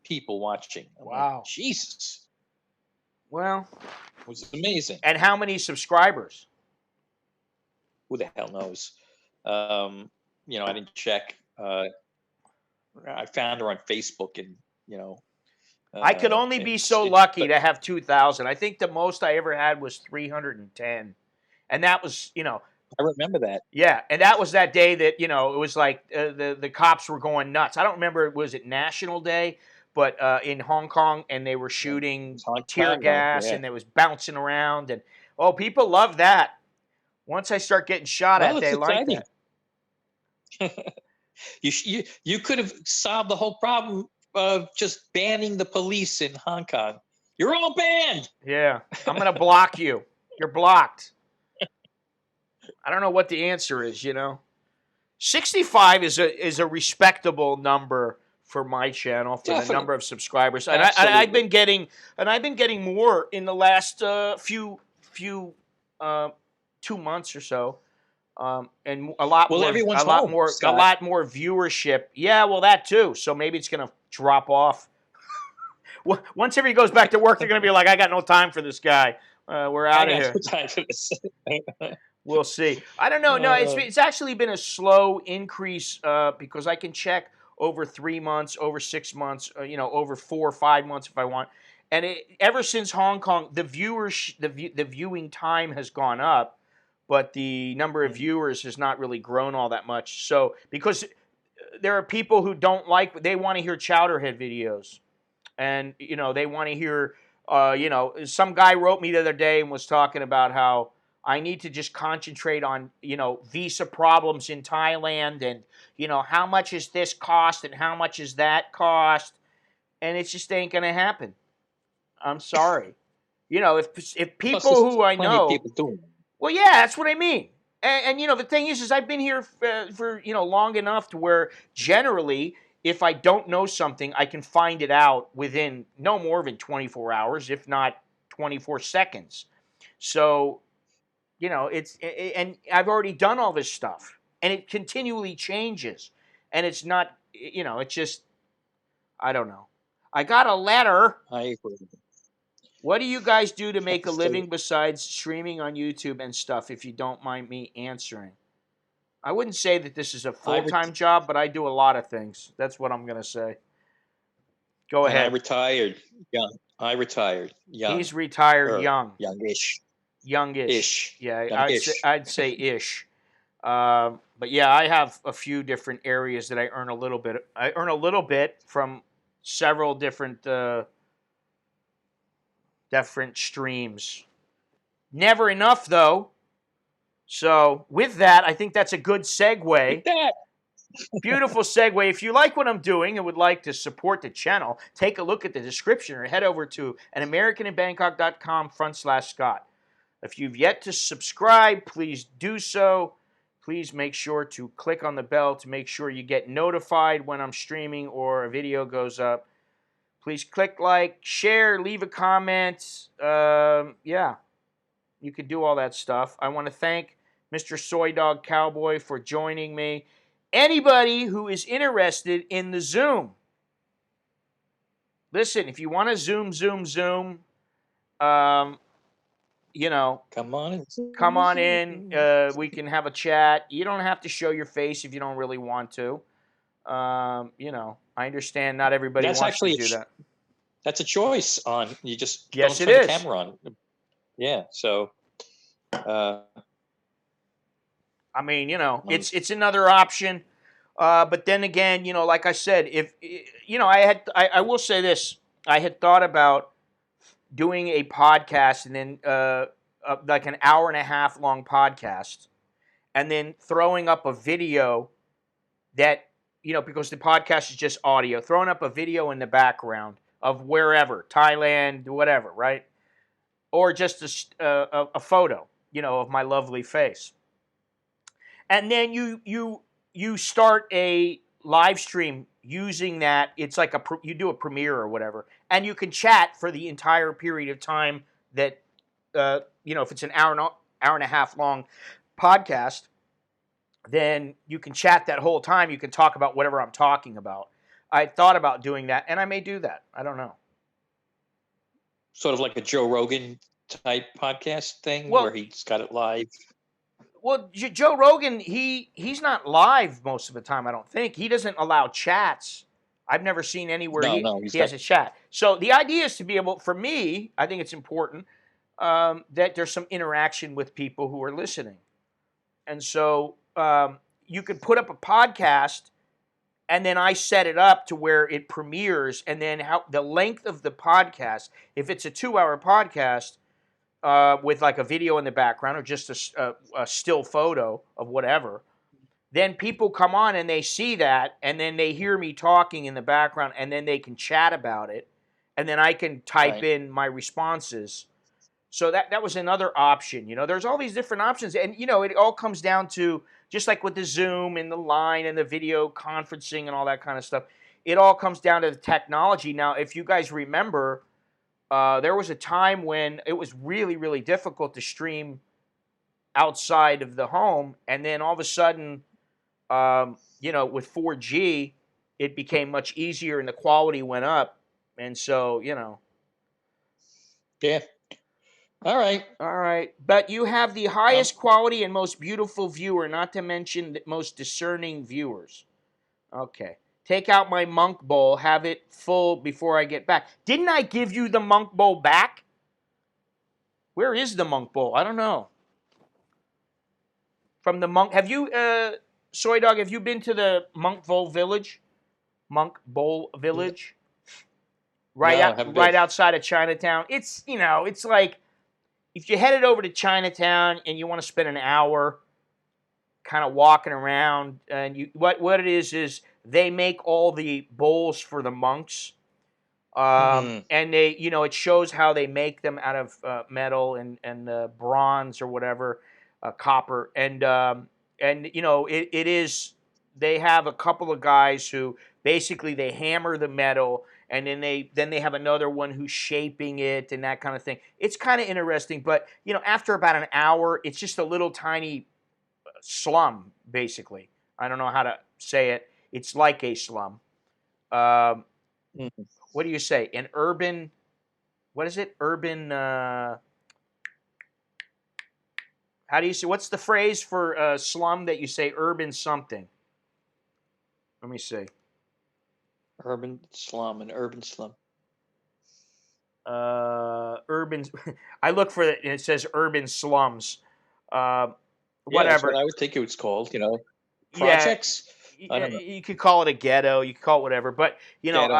people watching. Wow. Like, Jesus. Well, It was amazing. and how many subscribers? Who the hell knows? I didn't check. I found her on Facebook, and I could only be so lucky but to have 2,000. I think the most I ever had was 310. And that was, I remember that. yeah, and that was that day that, it was like the cops were going nuts. I don't remember, was it National Day? But in Hong Kong, and they were Yeah. shooting It's Hong tear Kong, right? gas, Yeah. and it was bouncing around, and people love that. Once I start getting shot Well, at, it's they like exciting. that. You could have solved the whole problem of just banning the police in Hong Kong. You're all banned. Yeah, I'm gonna block you. You're blocked. I don't know what the answer is. 65 is a respectable number for my channel, for the Definitely. number of subscribers, and I've Absolutely. been getting more in the last few 2 months or so, and a lot Well, more everyone's home, a Scott. lot more viewership. Yeah, well, that too. So maybe it's gonna drop off. Once everybody goes back to work, they're gonna be like, I got no time for this guy. We're I out of got here. no time for this. We'll see. I don't know. No, it's actually been a slow increase because I can check over 3 months, over 6 months, over 4 or 5 months if I want. And ever since Hong Kong, the viewing time has gone up, but the number of viewers has not really grown all that much. So because there are people who don't like, they want to hear Chowderhead videos, and they want to hear. Some guy wrote me the other day and was talking about how I need to just concentrate on, visa problems in Thailand, and, how much is this cost and how much is that cost? And it just ain't going to happen. I'm sorry. If Plus, people there's who I plenty of know, people doing it. well, yeah, that's what I mean. And the thing is I've been here for long enough to where generally, if I don't know something, I can find it out within no more than 24 hours, if not 24 seconds. So, and I've already done all this stuff, and it continually changes, and it's not, it's just, I don't know. I got a letter. I agree. What do you guys do to make a So living besides streaming on YouTube and stuff, if you don't mind me answering? I wouldn't say that this is a I re- full-time job, but I do a lot of things. That's what I'm going to say. Go and I ahead. retired young. I retired young, He's retired or young, youngish, youngish. ish, Yeah, youngish. I'd say ish. But yeah, I have a few different areas that I earn a little bit. I earn a little bit from several different streams. Never enough though. So with that, I think that's a good segue. That Beautiful segue. If you like what I'm doing and would like to support the channel, take a look at the description or head over to anamericaninbangkok.com/Scott. If you've yet to subscribe, please do so. Please make sure to click on the bell to make sure you get notified when I'm streaming or a video goes up. Please click like, share, leave a comment. Yeah, you can do all that stuff. I want to thank Mr. Soy Dog Cowboy for joining me. Anybody who is interested in the Zoom, listen, if you want to Zoom, um, come on, come on in. We can have a chat. You don't have to show your face if you don't really want to. I understand not everybody That's wants to actually do that. that's a choice. On you just Yes, don't it turn is. the camera on. Yeah. So. I mean, it's another option. But then again, like I said, if I will say this: I had thought about doing a podcast, and then like an hour and a half long podcast, and then throwing up a video that, because the podcast is just audio, throwing up a video in the background of wherever, Thailand, whatever, right? Or just a photo, of my lovely face. And then you start a live stream using that. It's like you do a premiere or whatever, and you can chat for the entire period of time that if it's an hour and a half long podcast, then you can chat that whole time. You can talk about whatever I'm talking about. I thought about doing that, and I may do that. I don't know. Sort of like a Joe Rogan type podcast thing Well, where he's got it live. Well, Joe Rogan, he's not live most of the time. I don't think he doesn't allow chats. I've never seen anywhere No, he's he got. has a chat. So the idea is to be able, for me, I think it's important that there's some interaction with people who are listening, and so you could put up a podcast, and then I set it up to where it premieres, and then how the length of the podcast. If it's a 2-hour podcast, with like a video in the background or just a still photo of whatever, then people come on and they see that, and then they hear me talking in the background, and then they can chat about it, and then I can type Right. in my responses. So that was another option. There's all these different options, and it all comes down to, just like with the Zoom and the line and the video conferencing and all that kind of stuff. It all comes down to the technology. Now, if you guys remember, there was a time when it was really, really difficult to stream outside of the home, and then all of a sudden, with 4G, it became much easier, and the quality went up, and so Yeah. All right. All right, but you have the highest quality and most beautiful viewer, not to mention the most discerning viewers. Okay. Take out my monk bowl, have it full before I get back. Didn't I give you the monk bowl back? Where is the monk bowl? I don't know. From the monk, have you, Soy Dog, have you been to the Monk Bowl Village? Monk Bowl Village? No, I haven't been. Right outside of Chinatown. It's like, if you headed over to Chinatown and you want to spend an hour kind of walking around, and what it is they make all the bowls for the monks, and they, it shows how they make them out of metal and bronze or whatever, copper, and it is. They have a couple of guys who basically they hammer the metal, and then they have another one who's shaping it and that kind of thing. It's kind of interesting, but after about an hour, it's just a little tiny slum, basically. I don't know how to say it. It's like a slum. What do you say? An urban, what is it? Urban, how do you say, what's the phrase for slum that you say urban something? Let me see. Urban slum, an urban slum. Urban, I look for it and it says urban slums. Yeah, Whatever. that's what I would think it was called, projects. I don't know. You could call it a ghetto. You could call it whatever. But Ghetto.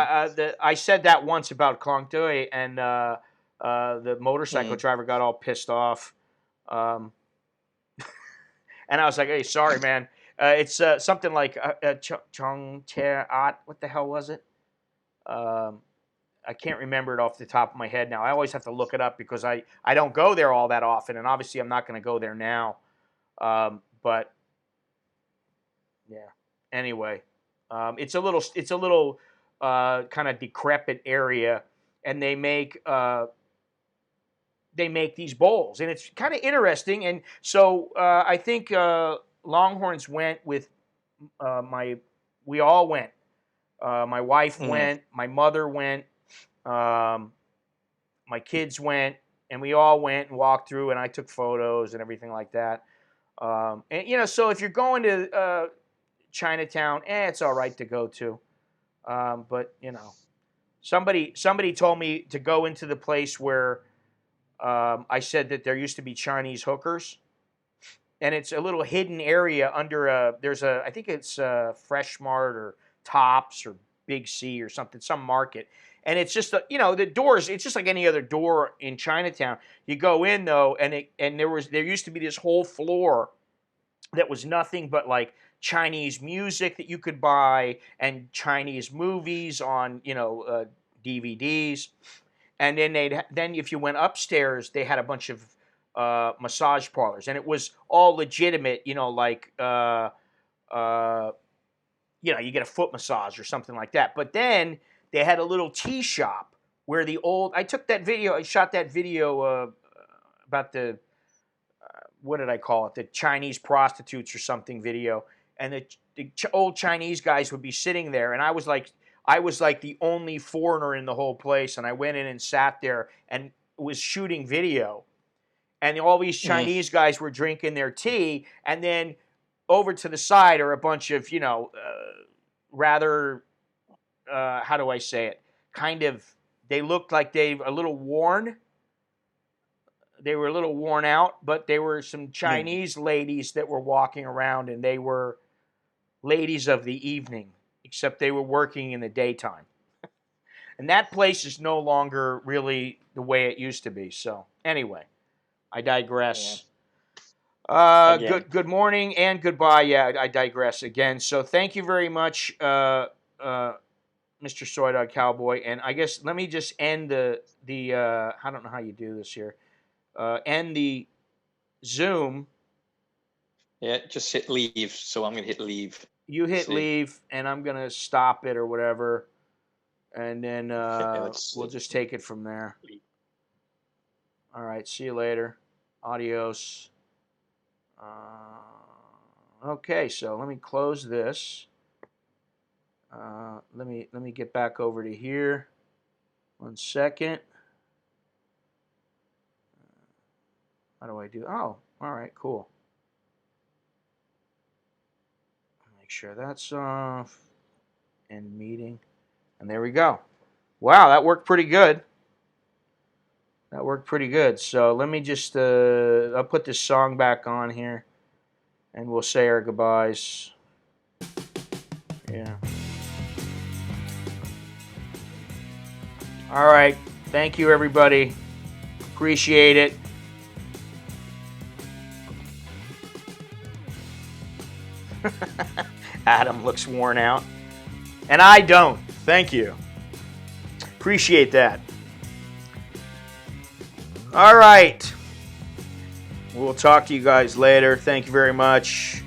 I said that once about Klong Doi, and the motorcycle driver got all pissed off, and I was like, "Hey, sorry, man. It's something like Chong Che At. What the hell was it? I can't remember it off the top of my head now. I always have to look it up because I don't go there all that often, and obviously I'm not going to go there now. But yeah. Anyway, it's a little kind of decrepit area, and they make these bowls, and it's kind of interesting. And so I think Longhorns went with we all went. My wife went, my mother went, my kids went, and we all went and walked through, and I took photos and everything like that. And so if you're going to Chinatown, it's all right to go to, but somebody told me to go into the place where I said that there used to be Chinese hookers, and it's a little hidden area under I think it's Fresh Mart or Tops or Big C or something, some market, and it's just the doors. It's just like any other door in Chinatown. You go in though, and there used to be this whole floor that was nothing but like Chinese music that you could buy and Chinese movies on DVDs, and then if you went upstairs, they had a bunch of massage parlors, and it was all legitimate, like you get a foot massage or something like that. But then they had a little tea shop where I shot that video about the what did I call it? The Chinese prostitutes or something video. And the old Chinese guys would be sitting there, and I was like I was like the only foreigner in the whole place, and I went in and sat there and was shooting video. And all these Chinese guys were drinking their tea, and then over to the side are a bunch of, rather, how do I say it? Kind of, they looked like they a little worn. They were a little worn out, but they were some Chinese ladies that were walking around, and they were ladies of the evening, except they were working in the daytime. And that place is no longer really the way it used to be. So anyway, I digress. Good morning and goodbye. Yeah, I digress again. So thank you very much, Mr. Soy Dog Cowboy. And I guess let me just end the I don't know how you do this here. End the Zoom. Yeah, just hit leave. So I'm gonna hit leave. You hit leave, and I'm gonna stop it or whatever, and then we'll just take it from there. All right. See you later. Adios. Okay. So let me close this. Let me get back over to here. 1 second. How do I do? Oh, all right, cool. Make sure that's off. End meeting. And there we go. Wow, that worked pretty good. That worked pretty good. So let me just, I'll put this song back on here. And we'll say our goodbyes. Yeah. All right. Thank you, everybody. Appreciate it. Adam looks worn out. And I don't. Thank you. Appreciate that. All right. We'll talk to you guys later. Thank you very much.